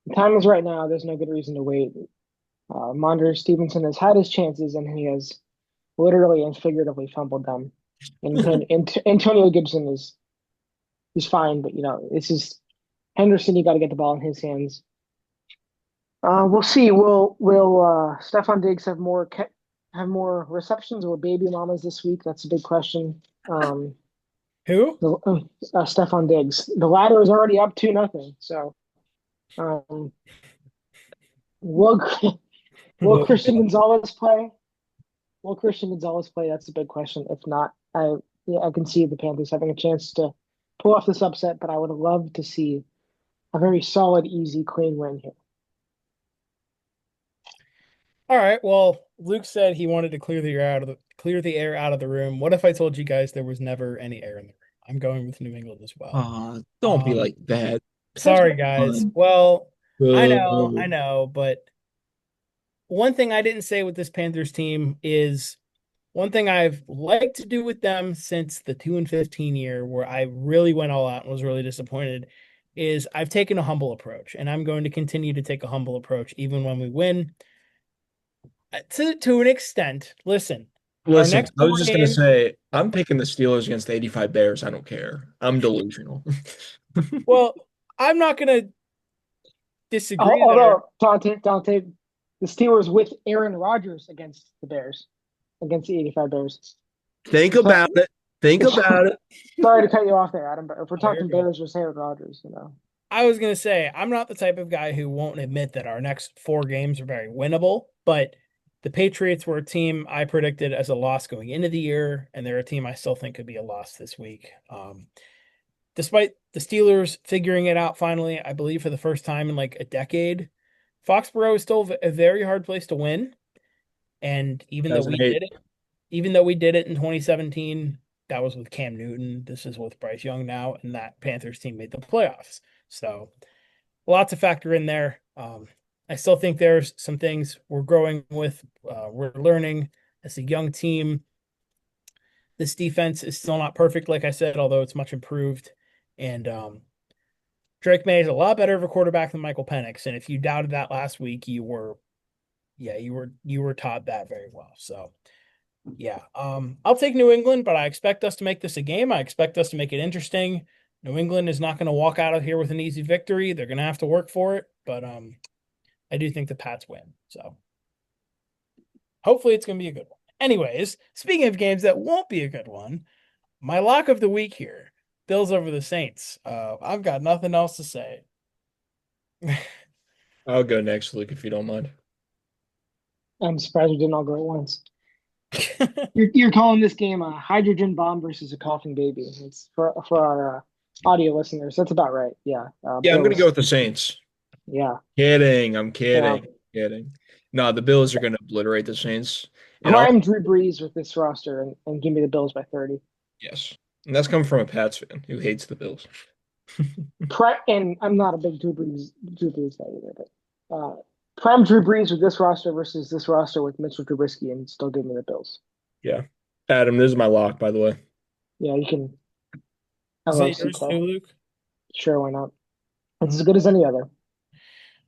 The time is right now. There's no good reason to wait. Mondre Stevenson has had his chances, and he has literally and figuratively fumbled them. And Antonio Gibson is he's fine, but you know this is Henderson. You got to get the ball in his hands. We'll see. Will Stefan Diggs have more receptions or baby mamas this week? That's a big question. Who? Stefan Diggs. The ladder is already up 2-0. So, um, will will Well, Christian Gonzalez play? Will Christian Gonzalez play? That's a big question. If not, I can see the Panthers having a chance to pull off this upset, but I would love to see a very solid, easy, clean win here. all right. Well, Luke said he wanted to clear the air out of the room. What if I told you guys there was never any air in the room? I'm going with New England as well. Don't be Um, like that. Have Sorry, some guys. fun. Well, I Boo. know, but one thing I didn't say with this Panthers team is one thing I've liked to do with them since the 2-15 year, where I really went all out and was really disappointed, is I've taken a humble approach, and I'm going to continue to take a humble approach even when we win. To an extent, listen, our Listen, next I four was just gonna games. say I'm picking the Steelers against the 85 Bears. I don't care. I'm delusional. Well, I'm not going to disagree that our Although Dante, the Steelers with Aaron Rodgers against the Bears, against the 85 Bears. Think So, about it. Think about it. sorry to cut you off there, Adam, but if we're oh, you're talking good. Bears with Aaron Rodgers, you know. I was going to say, I'm not the type of guy who won't admit that our next four games are very winnable, but the Patriots were a team I predicted as a loss going into the year, and they're a team I still think could be a loss this week. Despite the Steelers figuring it out finally, I believe for the first time in like a decade, Foxborough is still a very hard place to win. And 2008. even though we did it in 2017, that was with Cam Newton. This is with Bryce Young now, and that Panthers team made the playoffs. So a lot to factor in there. I still think there's some things we're growing with. We're learning as a young team. This defense is still not perfect, like I said, although it's much improved. And Drake May is a lot better of a quarterback than Michael Penix. And if you doubted that last week, you were taught that very well. So yeah, I'll take New England, but I expect us to make this a game. I expect us to make it interesting. New England is not going to walk out of here with an easy victory. They're going to have to work for it, but I do think the Pats win. So hopefully it's going to be a good one. Anyways, speaking of games that won't be a good one, my lock of the week here, Bills over the Saints. I've got nothing else to say. I'll go next, Luke, if you don't mind. I'm surprised we didn't all go at once. You're calling this game a hydrogen bomb versus a coughing baby. It's for our audio listeners. That's about right. Yeah. Yeah, I'm gonna go Bills. with the Saints. Yeah. Kidding. I'm Yeah. kidding. Kidding. No, the Bills are gonna obliterate the Saints. And I'll Prime Drew Brees with this roster and give me the Bills by 30. yes. And that's coming from a Pats fan who hates the Bills. And I'm not a big Drew Brees guy either, but prime Drew Brees with this roster versus this roster with Mitchell Trubisky and still give me the Bills. Yeah. Adam, this is my lock, by the way. Yeah, you can. I Is love that yours too, CK. Luke? Sure, why not? It's as Mhm. good as any other.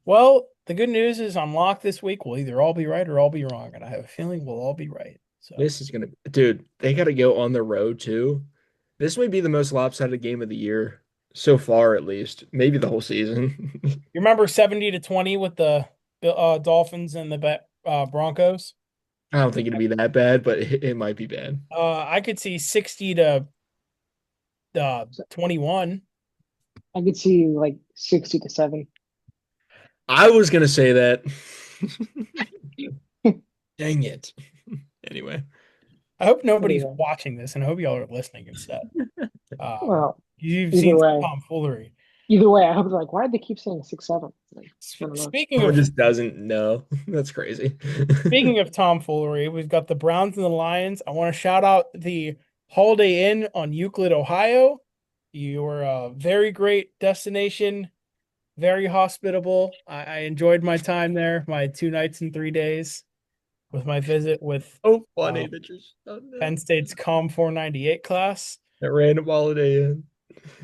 Well, the good news is I'm locked this week. We'll either all be right or all be wrong, and I have a feeling we'll all be right. So This is gonna, dude, they gotta go on the road too. This may be the most lopsided game of the year so far, at least. Maybe the whole season. you remember 70-20 with the Dolphins and the Broncos? I don't think it'd be that bad, but it might be bad. I could see 60 to So 21. I could see like 60-7. I was gonna say that. Dang it. Anyway, I hope nobody's Anyway, watching this, and I hope y'all are listening instead. well, You've either seen some way, tomfoolery. either way, I hope they're like, why did they keep saying 6-7? Like, I don't know. Speaking someone of just doesn't know. That's crazy. speaking of tomfoolery, we've got the Browns and the Lions. I want to shout out the Holiday Inn on Euclid, Ohio. You were a very great destination, very hospitable. I enjoyed my time there, my 2 nights and 3 days with my visit with So uh, funny that you're oh no. Penn State's Com 498 class. That random holiday in.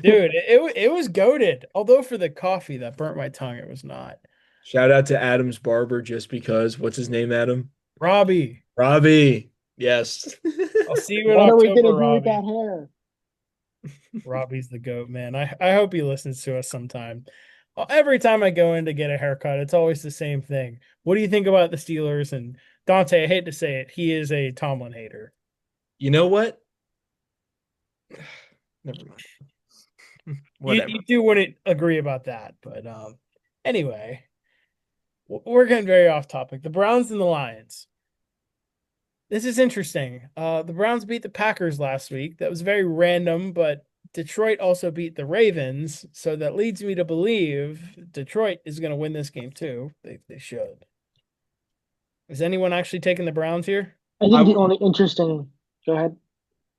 Dude, it was goaded. Although for the coffee that burnt my tongue, it was not. Shout out to Adam's barber just because. What's his name, Adam? Robbie, Robbie. Yes. I'll see you in What are we October, gonna do with that Robbie. hair? Robbie's the goat, man. I hope he listens to us sometime. Every time I go in to get a haircut, it's always the same thing. What do you think about the Steelers? And Dante, I hate to say it, he is a Tomlin hater. You know what? Never mind. You Whatever. do wouldn't agree about that, but anyway, we're getting very off topic. The Browns and the Lions. This is interesting. The Browns beat the Packers last week. That was very random, but Detroit also beat the Ravens, so that leads me to believe Detroit is going to win this game too. They should. Is anyone actually taking the Browns here? I I think the wouldn't only interesting. Go ahead.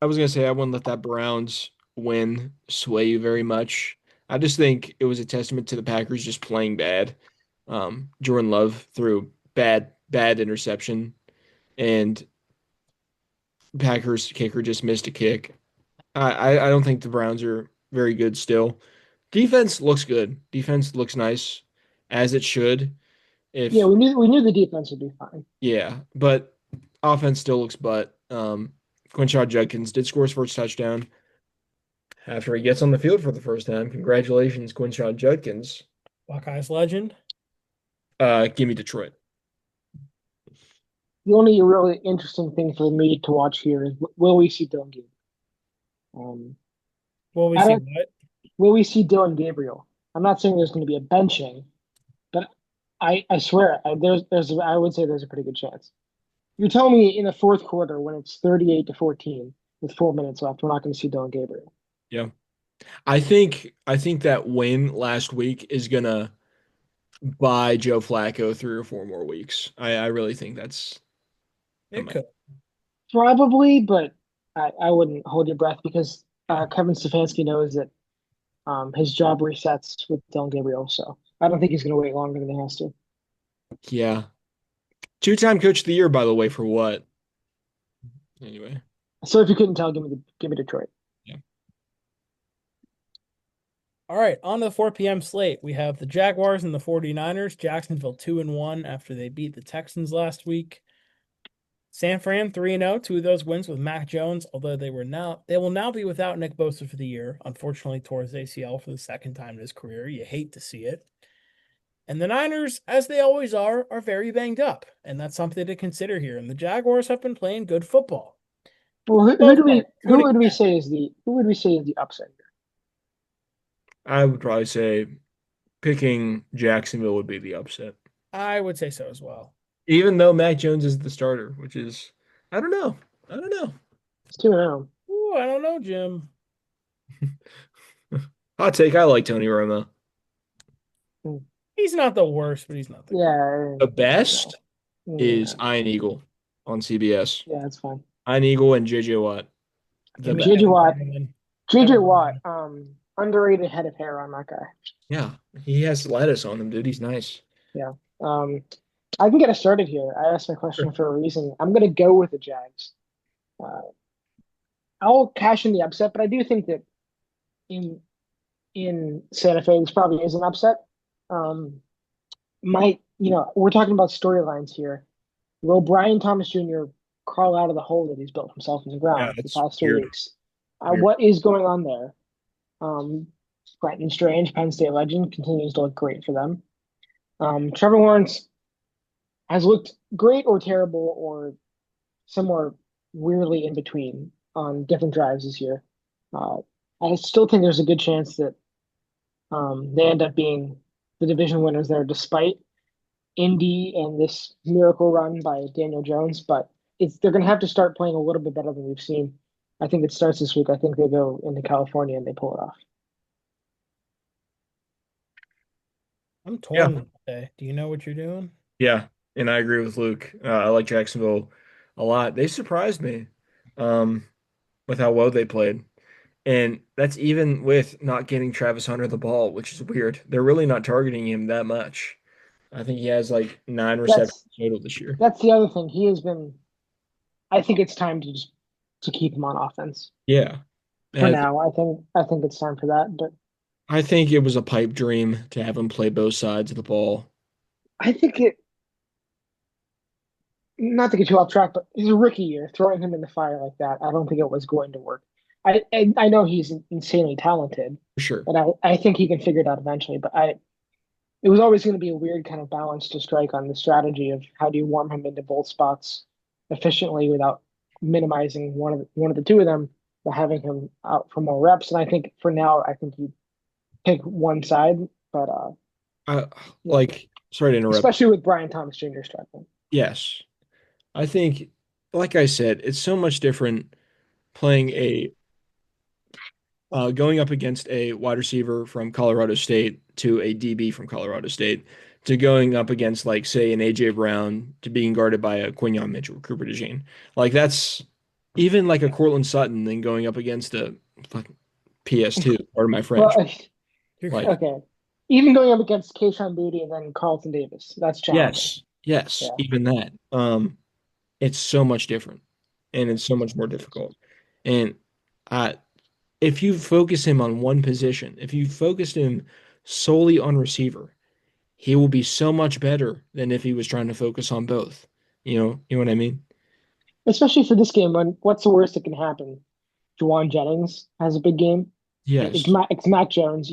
I was gonna say I wouldn't let that Browns win sway you very much. I just think it was a testament to the Packers just playing bad. Jordan Love threw bad interception, and Packers kicker just missed a kick. I don't think the Browns are very good still. Defense looks good. Defense looks nice, as it should. Yeah, If we knew the defense would be fine. yeah, but offense still looks butt. Quinshon Judkins did score his first touchdown after he gets on the field for the first time. Congratulations, Quinshon Judkins. Buckeyes legend. Give me Detroit. The only really interesting thing for me to watch here is will we see Dylan Gabriel? Will we I see don't. what? Will we see Dylan Gabriel? I'm not saying there's going to be a benching, but I swear I would say there's a pretty good chance. You're telling me in the fourth quarter when it's 38-14 with 4 minutes left, we're not going to see Dylan Gabriel. Yeah. I think that win last week is gonna buy Joe Flacco 3 or 4 more weeks. I really think that's that It might. could. Probably, but I wouldn't hold your breath because Kevin Stefanski knows that his job resets with Dylan Gabriel. So I don't think he's going to wait longer than he has to. Yeah. Two-time coach of the year, by the way, for what? Anyway. So if you couldn't tell, give me Detroit. Yeah. All right, on to the 4 p.m. slate. We have the Jaguars and the 49ers. Jacksonville 2-1 after they beat the Texans last week. San Fran 3-0, two of those wins with Mac Jones, although they will now be without Nick Bosa for the year. Unfortunately, tore his ACL for the second time in his career. You hate to see it. And the Niners, as they always are very banged up, and that's something to consider here. And the Jaguars have been playing good football. Well, who Both do we are to an extent. who would we say is the upset here? I would probably say picking Jacksonville would be the upset. I would say so as well. Even though Mac Jones is the starter, which is, I don't know. I don't know. It's 2-0. Ooh, I don't know, Jim. Hot take, I like Tony Romo. Mm. He's not the worst, but he's not the great. Yeah, The no. best is Yeah, Iron Eagle on CBS. yeah, it's fine. Iron Eagle and JJ Watt. The Give me best. JJ Kevin Watt, Perriman. JJ Kevin Watt, Perriman. underrated head of hair on that guy. Yeah. He has lettuce on him, dude. He's nice. Yeah. I can get us started here. I asked my question Sure. for a reason. I'm gonna go with the Jags. Uh, I'll cash in the upset, but I do think that in Santa Fe, this probably is an upset. Um, we're talking about storylines here. Will Brian Thomas Jr. crawl out of the hole that he's built himself in the Yeah, ground for the that's past three weird. weeks? Weird. What is going on there? Brenton Strange, Penn State legend, continues to look great for them. Trevor Lawrence has looked great or terrible or somewhere weirdly in between on different drives this year. Uh, I still think there's a good chance that they end up being the division winners there, despite Indy and this miracle run by Daniel Jones. But they're going to have to start playing a little bit better than we've seen. I think it starts this week. I think they go into California and they pull it off. I'm Yeah. torn today. Do you know what you're doing? Yeah. And I agree with Luke. I like Jacksonville a lot. They surprised me um, with how well they played. And that's even with not getting Travis Hunter the ball, which is weird. They're really not targeting him that much. I think he has like 9 receptions That's total this year. that's the other thing. He has been. I think it's time to keep him on offense Yeah. for And now. I think it's time for that. But I think it was a pipe dream to have him play both sides of the ball. I think it. Not to get too off track, but his rookie year, throwing him in the fire like that, I don't think it was going to work. I know he's insanely talented, For sure. and I think he can figure it out eventually. But it was always going to be a weird kind of balance to strike on the strategy of how do you warm him into both spots efficiently without minimizing one of the two of them, but having him out for more reps. And I think for now, I think you pick one side, but I yeah, like sorry to interrupt. especially with Brian Thomas Jr. striking. Yes. I think like I said, it's so much different playing a going up against a wide receiver from Colorado State to a DB from Colorado State to going up against like say an AJ Brown to being guarded by a Quinyon Mitchell, Cooper DeJean. Like that's even like a Cortland Sutton then going up against a fucking PS2, pardon my Well, French. You're Like good. okay. Even going up against Keishawn Booty and then Carlton Davis, that's challenging. yes, yes, Yeah. even that. It's so much different and it's so much more difficult. And I if you focus him on one position, if you focused him solely on receiver, he will be so much better than if he was trying to focus on both. You know what I mean? Especially for this game, when what's the worst that can happen? Juwan Jennings has a big game. Yes. It's Mac Jones.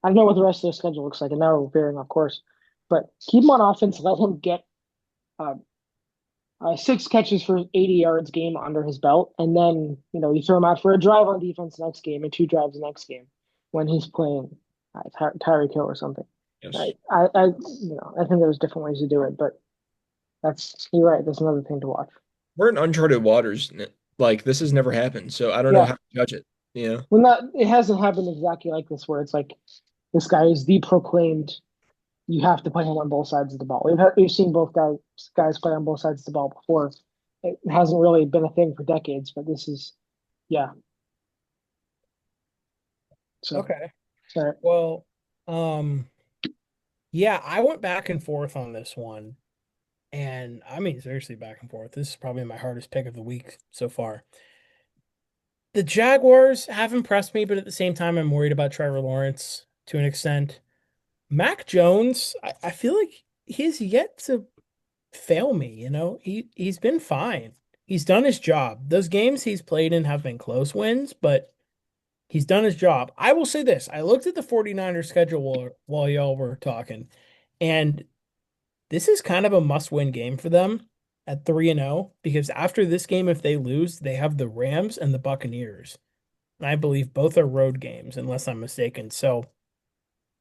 I don't know what the rest of their schedule looks like, and now we're veering off course. But keep him on offense. Let him get uh, 6 catches for 80 yards game under his belt, and then you throw him out for a drive on defense next game and 2 drives the next game when he's playing Tyreek Hill or something. Yes. I think there's different ways to do it, but you're right. That's another thing to watch. We're in uncharted waters. Like this has never happened, so I don't know Yeah, how to judge it, you know? well, not it hasn't happened exactly like this where it's like this guy is the proclaimed. You have to play him on both sides of the ball. We've seen both guys play on both sides of the ball before. It hasn't really been a thing for decades, but this is yeah. So Okay. But Well, um, yeah, I went back and forth on this one. And I mean, seriously, back and forth. This is probably my hardest pick of the week so far. The Jaguars have impressed me, but at the same time, I'm worried about Trevor Lawrence to an extent. Mac Jones, I feel like he's yet to fail me, you know? He's been fine. He's done his job. Those games he's played in have been close wins, but he's done his job. I will say this. I looked at the 49ers schedule while y'all were talking, and this is kind of a must-win game for them at 3-0 because after this game, if they lose, they have the Rams and the Buccaneers. And I believe both are road games, unless I'm mistaken. So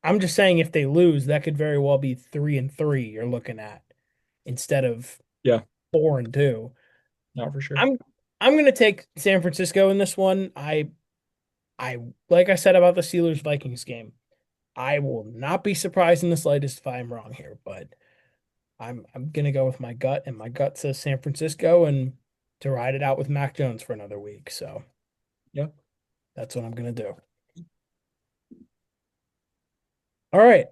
I'm just saying if they lose, that could very well be 3-3 you're looking at instead of Yeah, 4-2. not for sure. I'm I'm gonna take San Francisco in this one. I like I said about the Steelers Vikings game. I will not be surprised in the slightest if I'm wrong here, but I'm gonna go with my gut, and my gut says San Francisco and to ride it out with Mac Jones for another week. So Yeah. that's what I'm gonna do. All right.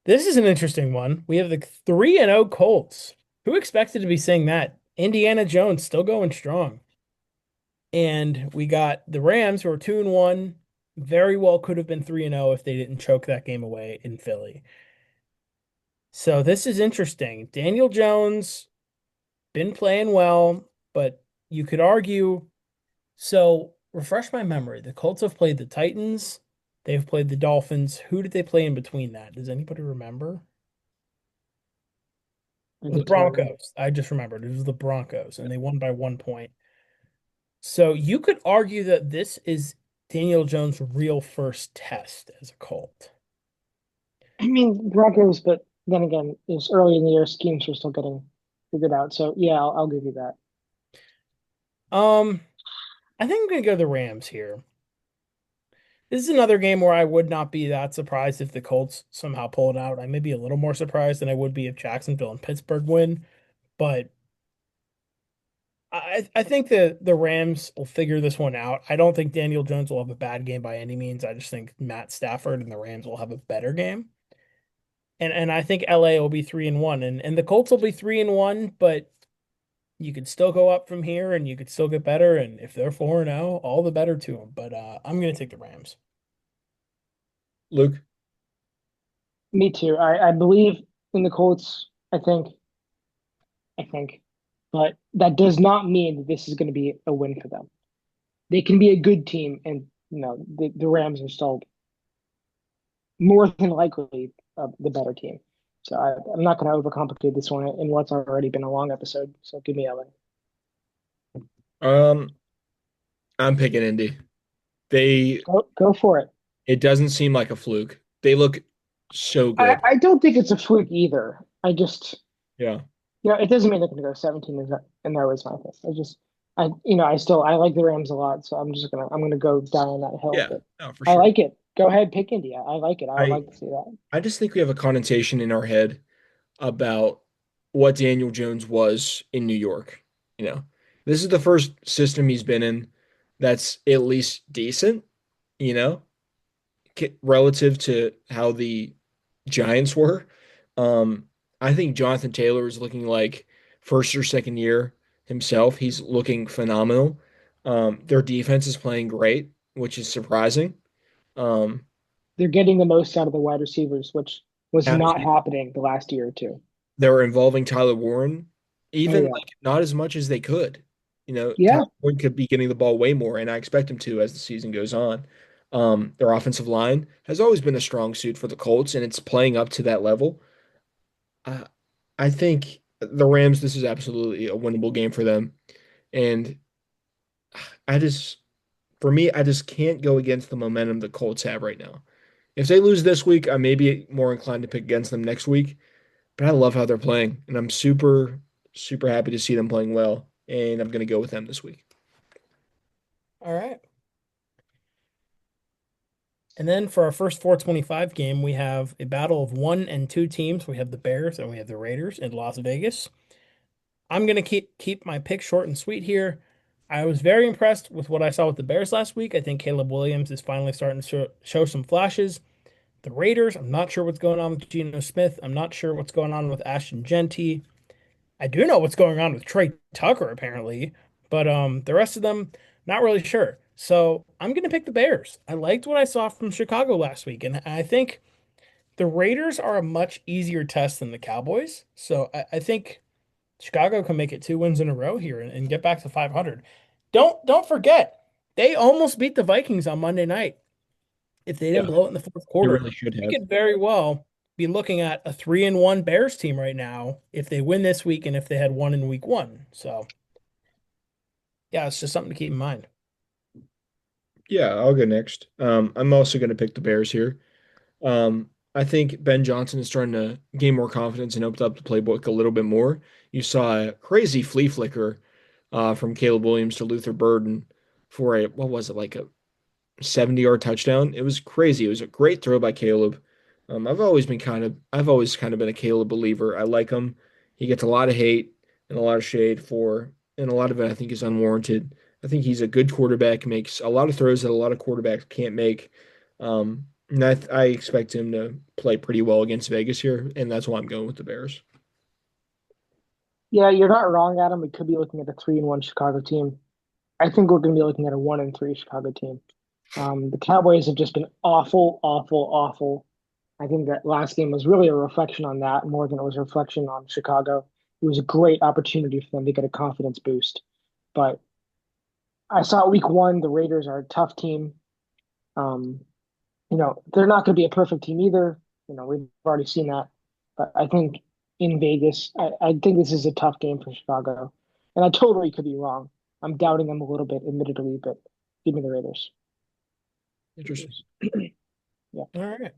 This is an interesting one. We have the 3-0 Colts. Who expected to be saying that? Indiana Jones still going strong. And we got the Rams who are 2-1. Very well could have been 3-0 if they didn't choke that game away in Philly. So this is interesting. Daniel Jones been playing well, but you could argue. So refresh my memory. The Colts have played the Titans. They've played the Dolphins. Who did they play in between that? Does anybody remember? I The do too. Broncos. I just remembered. It was the Broncos, and they won by 1 point. So you could argue that this is Daniel Jones' real first test as a Colt. I mean, Broncos, but then again, it's early in the year. Schemes were still getting figured out. So yeah, I'll give you that. Um, I think I'm gonna go the Rams here. This is another game where I would not be that surprised if the Colts somehow pull it out. I may be a little more surprised than I would be if Jacksonville and Pittsburgh win, but I think the Rams will figure this one out. I don't think Daniel Jones will have a bad game by any means. I just think Matt Stafford and the Rams will have a better game. And I think LA will be 3-1 and the Colts will be 3-1, but you could still go up from here and you could still get better. And if they're 4-0, all the better to them. But I'm gonna take the Rams. Luke, Me too. I believe in the Colts. I think, but that does not mean that this is going to be a win for them. They can be a good team, and the Rams are still more than likely the better team. So I'm not going to overcomplicate this one in what's already been a long episode. So give me LA. um, I'm picking Indy. They Go for it. It doesn't seem like a fluke. They look so good. I don't think it's a fluke either. I just Yeah. it doesn't mean they're going to go 17 and that was my thing. I like the Rams a lot, so I'm gonna go down on that hill. Yeah. But No, for I sure. like it. Go ahead, pick India. I like it. I would I like to see that. I just think we have a connotation in our head about what Daniel Jones was in New York. You know, this is the first system he's been in that's at least decent, you know, relative to how the Giants were. Um, I think Jonathan Taylor is looking like first or second year himself. He's looking phenomenal. Their defense is playing great, which is surprising. Um, They're getting the most out of the wide receivers, which was not Absolutely. happening the last year or two. They're involving Tyler Warren, Oh even yeah, like not as much as they could. You know, Tyler yeah. Warren could be getting the ball way more, and I expect him to as the season goes on. Their offensive line has always been a strong suit for the Colts, and it's playing up to that level. Uh, I think the Rams, this is absolutely a winnable game for them. And I just, for me, I just can't go against the momentum the Colts have right now. If they lose this week, I may be more inclined to pick against them next week. But I love how they're playing, and I'm super, super happy to see them playing well. And I'm going to go with them this week. All right. And then for our first 425 game, we have a battle of 1 and 2 teams. We have the Bears and we have the Raiders in Las Vegas. I'm gonna keep my pick short and sweet here. I was very impressed with what I saw with the Bears last week. I think Caleb Williams is finally starting to show some flashes. The Raiders, I'm not sure what's going on with Geno Smith. I'm not sure what's going on with Ashton Genty. I do know what's going on with Trey Tucker apparently, but the rest of them not really sure. So I'm gonna pick the Bears. I liked what I saw from Chicago last week, and I think the Raiders are a much easier test than the Cowboys. So I think Chicago can make it 2 wins in a row here and get back to 500. Don't forget, they almost beat the Vikings on Monday night. If they didn't Yeah, blow it in the fourth they quarter, really should we have. could very well be looking at a 3-1 Bears team right now if they win this week and if they had won in week one. So yeah, it's just something to keep in mind. Yeah, I'll go next. I'm also going to pick the Bears here. I think Ben Johnson is starting to gain more confidence and opened up the playbook a little bit more. You saw a crazy flea flicker from Caleb Williams to Luther Burden for a, what was it, like a 70-yard touchdown. It was crazy. It was a great throw by Caleb. I've always kind of been a Caleb believer. I like him. He gets a lot of hate and a lot of shade for, and a lot of it I think is unwarranted. I think he's a good quarterback, makes a lot of throws that a lot of quarterbacks can't make. And I expect him to play pretty well against Vegas here, and that's why I'm going with the Bears. Yeah, you're not wrong, Adam. We could be looking at a 3-1 Chicago team. I think we're going to be looking at a 1-3 Chicago team. The Cowboys have just been awful, awful, awful. I think that last game was really a reflection on that more than it was a reflection on Chicago. It was a great opportunity for them to get a confidence boost. But I saw week one, the Raiders are a tough team. Um, they're not going to be a perfect team either. We've already seen that. But I think in Vegas, I think this is a tough game for Chicago. And I totally could be wrong. I'm doubting them a little bit, admittedly, but give me the Raiders. Interesting. Raiders. Yeah. All right.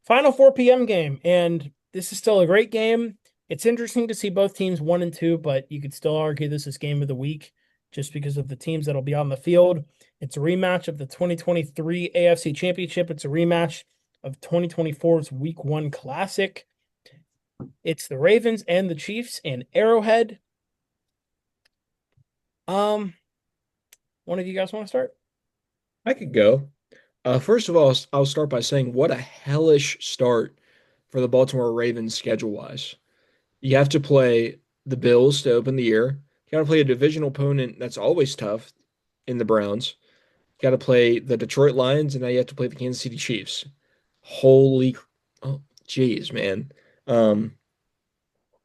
Final 4 p.m. game, and this is still a great game. It's interesting to see both teams 1 and 2, but you could still argue this is game of the week just because of the teams that'll be on the field. It's a rematch of the 2023 AFC Championship. It's a rematch of 2024's Week 1 Classic. It's the Ravens and the Chiefs in Arrowhead. Um, one of you guys want to start? I could go. First of all, I'll start by saying what a hellish start for the Baltimore Ravens schedule-wise. You have to play the Bills to open the year. You got to play a divisional opponent that's always tough in the Browns. You got to play the Detroit Lions, and now you have to play the Kansas City Chiefs. Holy, oh, geez, man. Um,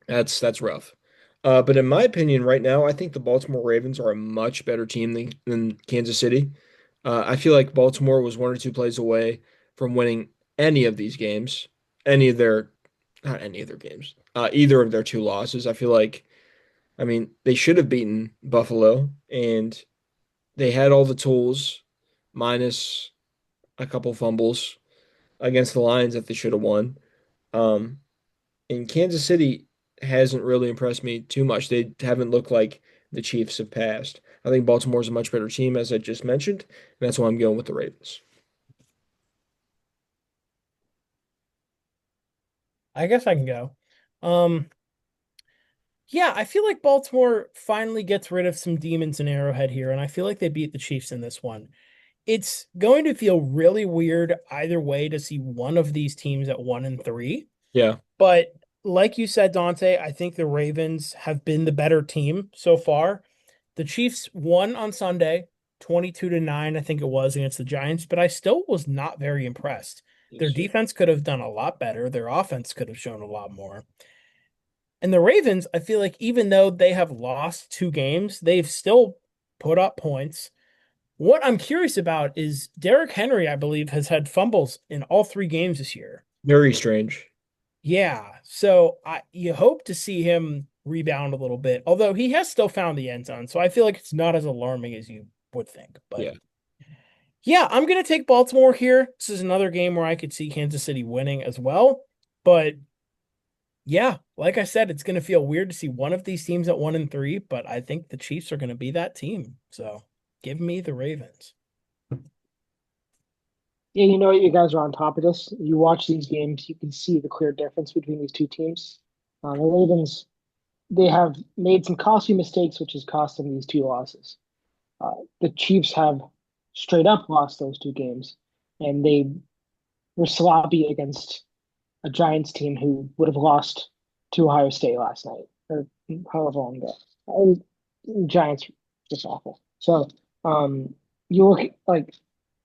that's rough. But in my opinion, right now, I think the Baltimore Ravens are a much better team than Kansas City. I feel like Baltimore was 1 or 2 plays away from winning any of these games, any of their, not any of their games, either of their 2 losses. I feel like, I mean, they should have beaten Buffalo, and they had all the tools, minus a couple fumbles against the Lions that they should have won. Um, and Kansas City hasn't really impressed me too much. They haven't looked like the Chiefs have passed. I think Baltimore's a much better team, as I just mentioned, and that's why I'm going with the Ravens. I guess I can go. Um, yeah, I feel like Baltimore finally gets rid of some demons in Arrowhead here, and I feel like they beat the Chiefs in this one. It's going to feel really weird either way to see one of these teams at 1 and 3. Yeah, But like you said, Dante, I think the Ravens have been the better team so far. The Chiefs won on Sunday, 22-9, I think it was against the Giants, but I still was not very impressed. Their yes. defense could have done a lot better. Their offense could have shown a lot more. And the Ravens, I feel like even though they have lost 2 games, they've still put up points. What I'm curious about is Derrick Henry, I believe, has had fumbles in all 3 games this year. Very strange. Yeah, so you hope to see him rebound a little bit, although he has still found the end zone, so I feel like it's not as alarming as you would think. But Yeah. yeah, I'm gonna take Baltimore here. This is another game where I could see Kansas City winning as well. But yeah, like I said, it's gonna feel weird to see one of these teams at 1 and 3, but I think the Chiefs are gonna be that team. So give me the Ravens. Yeah, you guys are on top of this. You watch these games, you can see the clear difference between these two teams. The Ravens, they have made some costly mistakes, which has cost them these two losses. The Chiefs have straight up lost those two games, and they were sloppy against a Giants team who would have lost to Ohio State last night or however long ago. Giants just awful. So you look like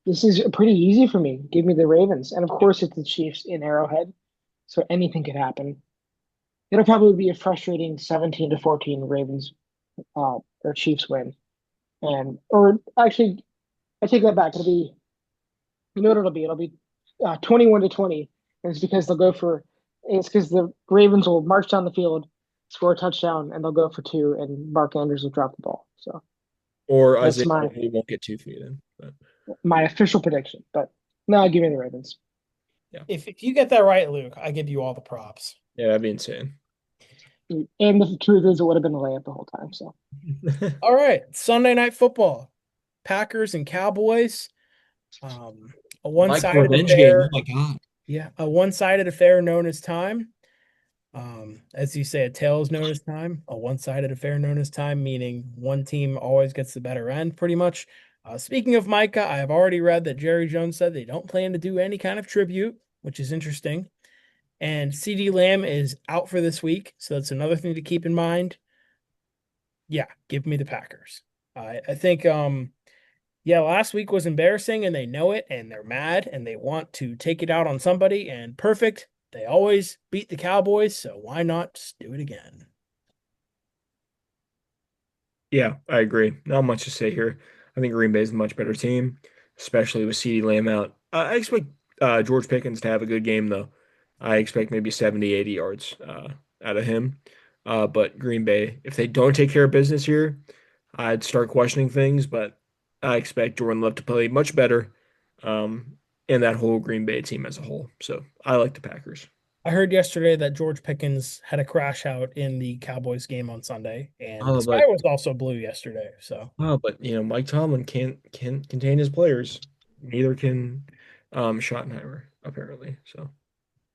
this is pretty easy for me. Give me the Ravens, and of course it's the Chiefs in Arrowhead, so anything could happen. It'll probably be a frustrating 17-14 Ravens or Chiefs win, and or actually I take that back. It'll be you know what it'll be. It'll be 21-20, and it's because they'll go for it's because the Ravens will march down the field, score a touchdown, and they'll go for two, and Mark Andrews will drop the ball. So Or that's Isaiah my Likely won't get two for you then. But my official prediction. But no, I give me the Ravens. yeah. If you get that right, Luke, I give you all the props. Yeah, that'd be insane. And the truth is, it would have been a layup the whole time. So All right, Sunday Night Football, Packers and Cowboys. A Like the one-sided revenge game. Oh affair. my God. Yeah, a one-sided affair known as time. As you say, a tail is known as time. A one-sided affair known as time, meaning one team always gets the better end, pretty much. Speaking of Micah, I have already read that Jerry Jones said they don't plan to do any kind of tribute, which is interesting. And CD Lamb is out for this week, so that's another thing to keep in mind. Yeah, give me the Packers. I think yeah, last week was embarrassing and they know it and they're mad and they want to take it out on somebody and perfect. They always beat the Cowboys, so why not just do it again? Yeah, I agree. Not much to say here. I think Green Bay is a much better team, especially with CeeDee Lamb out. I expect George Pickens to have a good game, though. I expect maybe 70, 80 yards out of him. But Green Bay, if they don't take care of business here, I'd start questioning things. But I expect Jordan Love to play much better, and that whole Green Bay team as a whole. So I like the Packers. I heard yesterday that George Pickens had a crash out in the Cowboys game on Sunday, and the Oh, sky but was also blue yesterday. So Mike Tomlin can't contain his players. Neither can Schottenheimer, apparently. So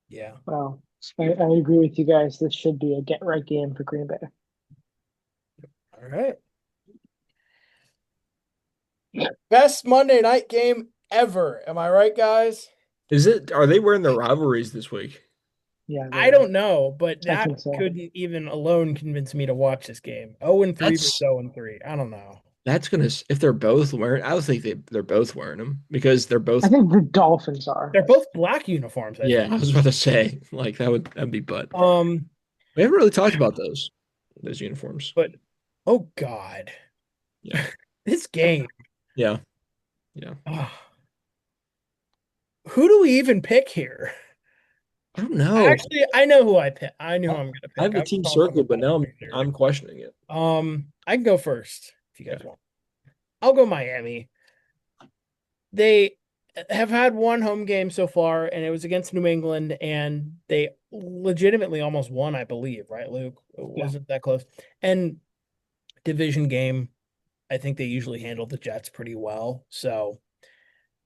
yeah. well, I agree with you guys. This should be a get right game for Green Bay. All right. Best Monday night game ever. Am I right, guys? are they wearing their rivalries this week? Yeah, they I are. don't know, but I that think so. couldn't even alone convince me to watch this game. 0-3 versus That's 0-3. I don't know. that's gonna if they're both wearing I would think they're both wearing them because they're I both think the Dolphins are. They're both black uniforms, I yeah, think. I was about to say like that'd be butt. Um, We haven't really talked about those uniforms. but oh God, Yeah. this game. Yeah. Yeah. Ah, who do we even pick here? I don't know. Actually, I know who I pick. I knew who I'm gonna I pick. have I the was team talking circled, about but it now earlier. I'm questioning it. I can go first if you Yeah. guys want. I'll go Miami. They have had one home game so far, and it was against New England, and they legitimately almost won, I believe, right, Luke? It Yeah. wasn't that close. And division game, I think they usually handle the Jets pretty well. So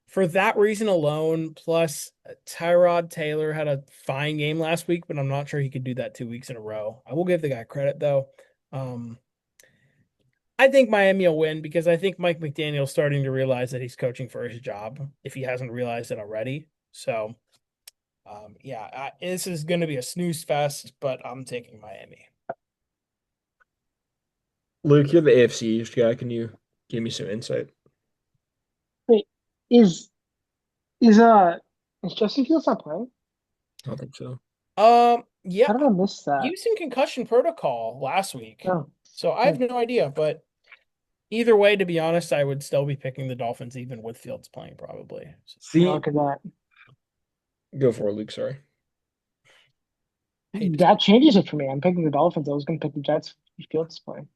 for that reason alone, plus Tyrod Taylor had a fine game last week, but I'm not sure he could do that 2 weeks in a row. I will give the guy credit though. Um, I think Miami will win because I think Mike McDaniel's starting to realize that he's coaching for his job if he hasn't realized it already. So, yeah, this is going to be a snooze fest, but I'm taking Miami. Luke, you're the AFC East guy. Can you give me some insight? Wait, is is uh is Justin Fields not playing? I don't think so. Yeah, How did I miss he that? was in concussion protocol last week, Oh, so I have oh, no idea. But either way, to be honest, I would still be picking the Dolphins even with Fields playing probably. So, well, See, look at that. go for it, Luke. Sorry. I hate to That changes it for me. I'm picking the Dolphins. I was going to pick the Jets if Fields is playing.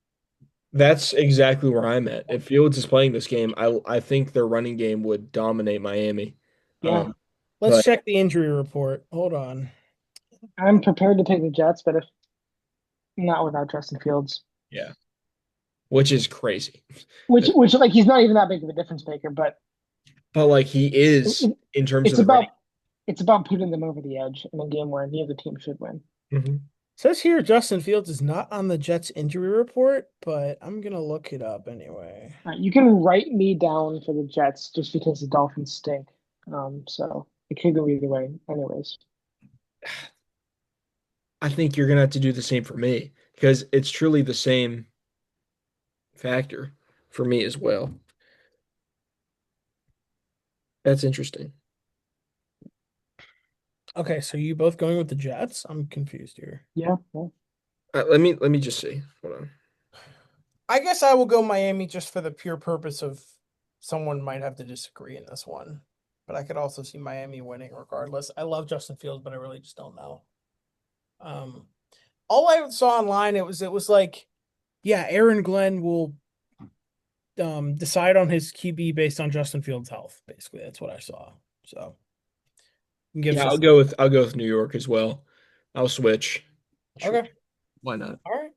That's exactly where I'm at. If Fields is playing this game, I think their running game would dominate Miami. Yeah, let's But check the injury report. Hold on. I'm prepared to pick the Jets, but if not without Justin Fields, yeah, which is crazy. which like he's not even that big of a difference maker, but But like he it, is it, in terms of it's the running. about it's about putting them over the edge in a game where neither team should win. Mhm. Says here Justin Fields is not on the Jets injury report, but I'm gonna look it up anyway. You can write me down for the Jets just because the Dolphins stink. So it could go either way. Anyways, I think you're gonna have to do the same for me because it's truly the same factor for me as well. That's interesting. Okay, so you both going with the Jets? I'm confused here. yeah. Yeah. Let me just see. Hold on. I guess I will go Miami just for the pure purpose of someone might have to disagree in this one. But I could also see Miami winning regardless. I love Justin Fields, but I really just don't know. Um, all I saw online it was like, yeah, Aaron Glenn will decide on his QB based on Justin Fields' health. Basically, that's what I saw. So it gives Yeah, us I'll go with New York as well. I'll switch. Sure. okay. Why not? All right.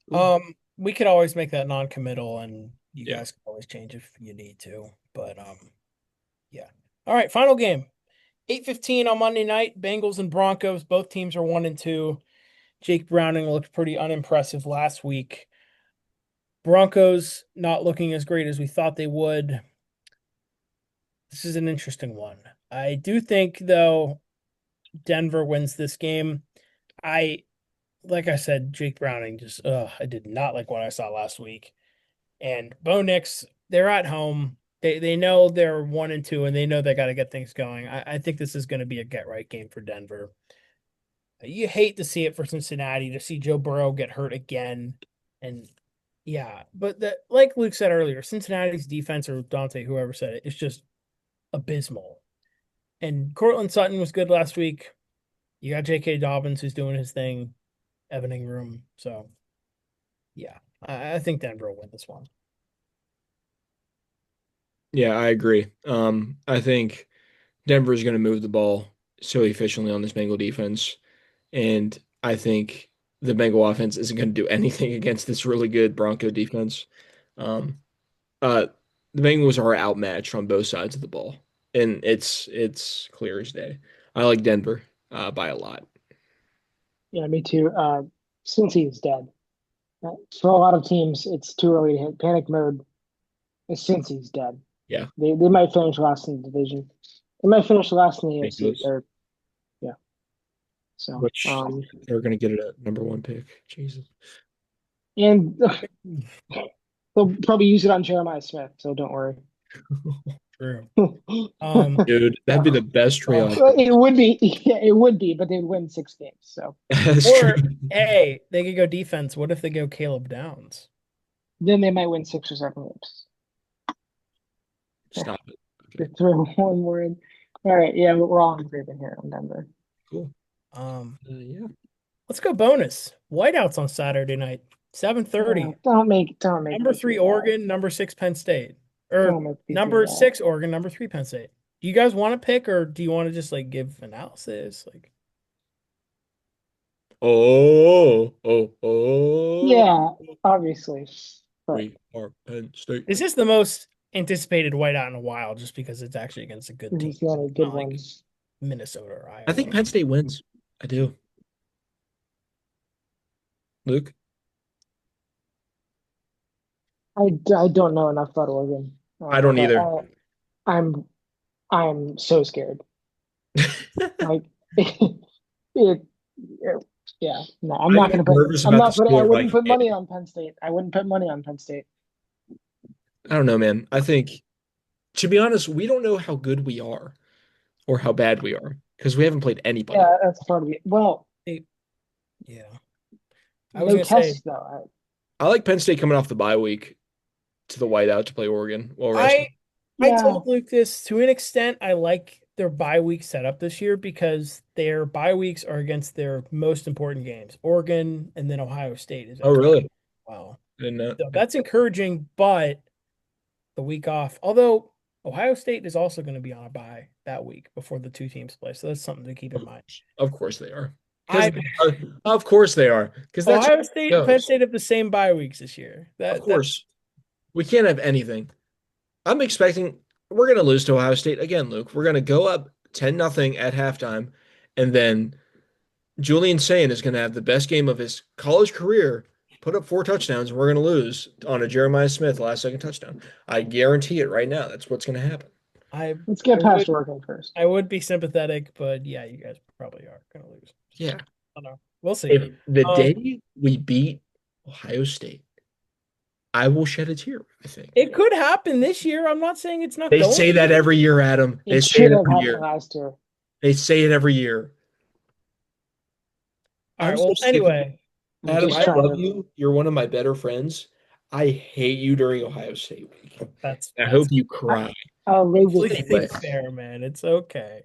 Cool. We could always make that non-committal, and you Yeah. guys can always change if you need to. But yeah. All right, final game. 8:15 on Monday night. Bengals and Broncos. Both teams are 1-2. Jake Browning looked pretty unimpressive last week. Broncos not looking as great as we thought they would. This is an interesting one. I do think, though, Denver wins this game. I, like I said, Jake Browning just, I did not like what I saw last week. And Bo Nix, they're at home. They know they're 1-2, and they know they got to get things going. I think this is going to be a get right game for Denver. You hate to see it for Cincinnati to see Joe Burrow get hurt again, and yeah, but like Luke said earlier, Cincinnati's defense or Dante, whoever said it, is just abysmal. And Cortland Sutton was good last week. You got J.K. Dobbins who's doing his thing, Evan Ingram. So yeah, I think Denver will win this one. Yeah, I agree. I think Denver's going to move the ball so efficiently on this Bengal defense, and I think the Bengal offense isn't going to do anything against this really good Bronco defense. Um, uh, the Bengals are outmatched on both sides of the ball, and it's clear as day. I like Denver by a lot. Yeah, me too. Cincy is dead. For a lot of teams, it's too early to hit panic mode. Cincy's dead. Yeah, They might finish last in the division. They might finish last in the AFC. ridiculous. Or yeah. So Which they're going to get it at number one pick. Jesus. and they'll probably use it on Jeremiah Smith. So don't worry. True. Um, Dude, that'd be the best trade uh, off. Well, it would be. Yeah, it would be, but they'd win 6 games. So That's true. or hey, they could go defense. What if they go Caleb Downs? then they might win 6 or 7 games. Stop it. To Okay, throw one more in. All right, yeah, we're all in agreement here on Denver. cool. Um, Yeah. let's go bonus. Whiteouts on Saturday night, 7:30. Don't make Number me three do that. Oregon, number six Penn State, or Don't make me do number that. six Oregon, number three Penn State. Do you guys want to pick, or do you want to just like give analysis? Like, Oh. Yeah, obviously, but We are Penn State. this is the most anticipated whiteout in a while, just because it's actually against a good this team. is the only It's good not like ones. Minnesota or I think Iowa. Penn State wins. I do. Luke? I don't know enough about Oregon, I don't but either. I'm I'm so scared. Like it, yeah, no, I'm I'm not more gonna put. nervous I'm about the not putting. I Steeler wouldn't Viking put game. money on Penn State. I wouldn't put money on Penn State. I don't know, man. I think, to be honest, we don't know how good we are or how bad we are because we haven't played anybody. Yeah, that's part of it. Well, Yeah, I was no gonna say tests though. I like Penn State coming off the bye week to the whiteout to play Oregon. Well rested. I I Yeah, told Luke this to an extent. I like their bye week setup this year because their bye weeks are against their most important games. Oregon and then Ohio State is Oh, actually really? well. I didn't know. So that's encouraging, but the week off, although Ohio State is also going to be on a bye that week before the two teams play. So that's something to keep in mind. Of course they are. Because I of course they are. Because that's Ohio how State it and Penn goes. State have the same bye weeks this year. Of That course. We can't have anything. I'm expecting we're gonna lose to Ohio State again, Luke. We're gonna go up 10-0 at halftime, and then Julian Sane is going to have the best game of his college career, put up 4 touchdowns, and we're going to lose on a Jeremiah Smith last second touchdown. I guarantee it right now. That's what's going to happen. I Let's I get would past Oregon first. I would be sympathetic, but yeah, you guys probably are gonna lose. Yeah. I don't know. We'll see. If the Um, day we beat Ohio State, I will shed a tear, I think. it could happen this year. I'm not saying it's not They going say that to. every year, Adam. They It say should it have every happened year. last year. They say it every year. All I'm right. so Well, sick of it. anyway, I'm Adam, just I trying love to. you. You're one of my better friends. I hate you during Ohio State week. that's I that's hope you I, cry. I'll live with completely it. Anyway, fair, man. It's okay.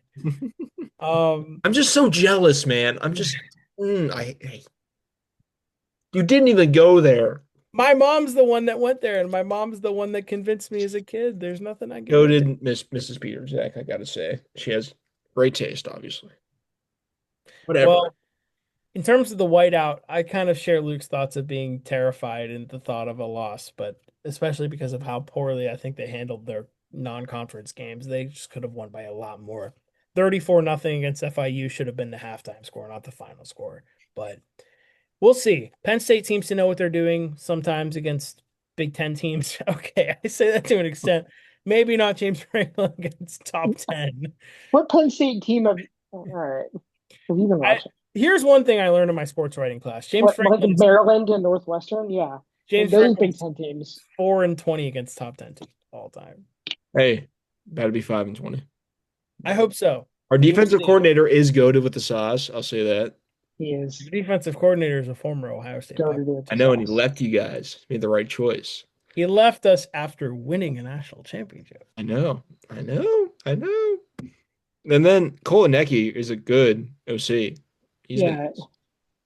Um, I'm just so jealous, man. You didn't even go there. my mom's the one that went there, and my mom's the one that convinced me as a kid. There's nothing I can Go do. did Mrs. Peters, Zach, I gotta say. She has great taste, obviously. Whatever. Well, in terms of the whiteout, I kind of share Luke's thoughts of being terrified in the thought of a loss, but especially because of how poorly I think they handled their non-conference games. They just could have won by a lot more. 34 nothing against FIU should have been the halftime score, not the final score. But we'll see. Penn State seems to know what they're doing sometimes against Big Ten teams. Okay, I say that to an extent. Maybe not James Franklin against top 10. What Penn State team have? All right, have you been I watching? Here's one thing I learned in my sports writing class. What, like Maryland and Northwestern? Yeah, James those Big Franklin's Ten teams. 4-20 against top 10 teams all time. Hey, that'd be 5-20. I hope so. Our We will defensive see. coordinator is goaded with the sauce. I'll say that. He Your is defensive coordinator is a former Ohio State go to Buck. do it I to know, and he sauce. left you guys. Made the right choice. He left us after winning a national championship. I know. I know. I know. And then Kolanecki is a good OC. He's been Yeah,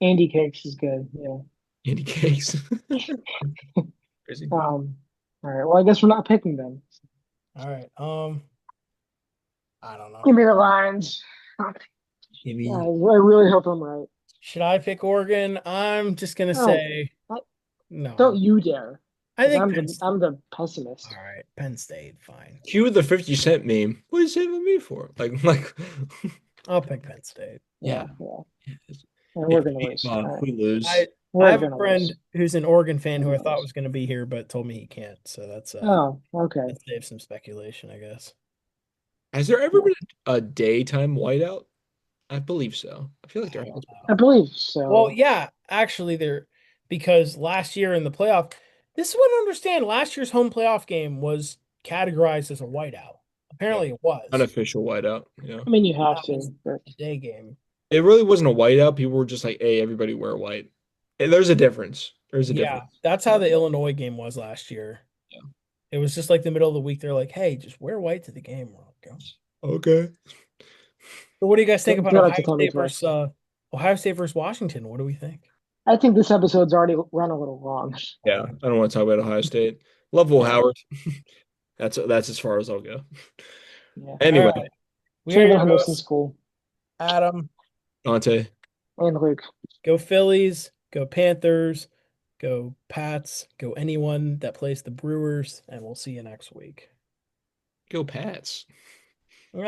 Andy Cakes is good. Yeah. Andy Cakes. Crazy. All right. Well, I guess we're not picking them. All right. I don't know. Give me the lines. I Maybe really hope I'm right. should I pick Oregon? I'm just gonna No, say I- don't no. you dare. I 'Cause think I'm Penn the State. I'm the pessimist. All right, Penn State, fine. Cue the 50 Cent meme. What are you saving me for? Like I'll pick Penn State. Yeah, Yeah. yeah. yeah, And we're gonna lose. All if right. we lose. I We're have a gonna friend lose. who's an Oregon fan We're who I gonna thought lose. was gonna be here, but told me he can't. So Oh, okay. that saves some speculation, I guess. Has there ever Yeah, been a daytime whiteout? I believe so. I feel like there I has don't been. I know. believe Well, so. yeah, actually, there because last year in the playoff, this is what I don't understand. Last year's home playoff game was categorized as a whiteout. Yeah. Apparently, it was. Unofficial whiteout. Yeah. I mean, you have That was to, but a day game. It really wasn't a whiteout. People were just like, hey, everybody wear white. And there's a difference. There's a Yeah, difference. that's how the Illinois game was last year. Yeah. It was just like the middle of the week. They're like, "Hey, just wear white to the game." We're like, "Go." Okay. So, what do you guys think about feel like to tell me twice. Ohio State versus Washington? What do we think? I think this episode's already run a little long. Yeah. I don't want to talk about Ohio State. Love Will Yeah, Howard. That's as far as I'll go. yeah. All Anyway, right, we are Traven your Henderson's hosts, cool. Adam. Dante, And Luke. Go Phillies. Go Panthers. Go Pats. Go anyone that plays the Brewers, and we'll see you next week. go Pats. Be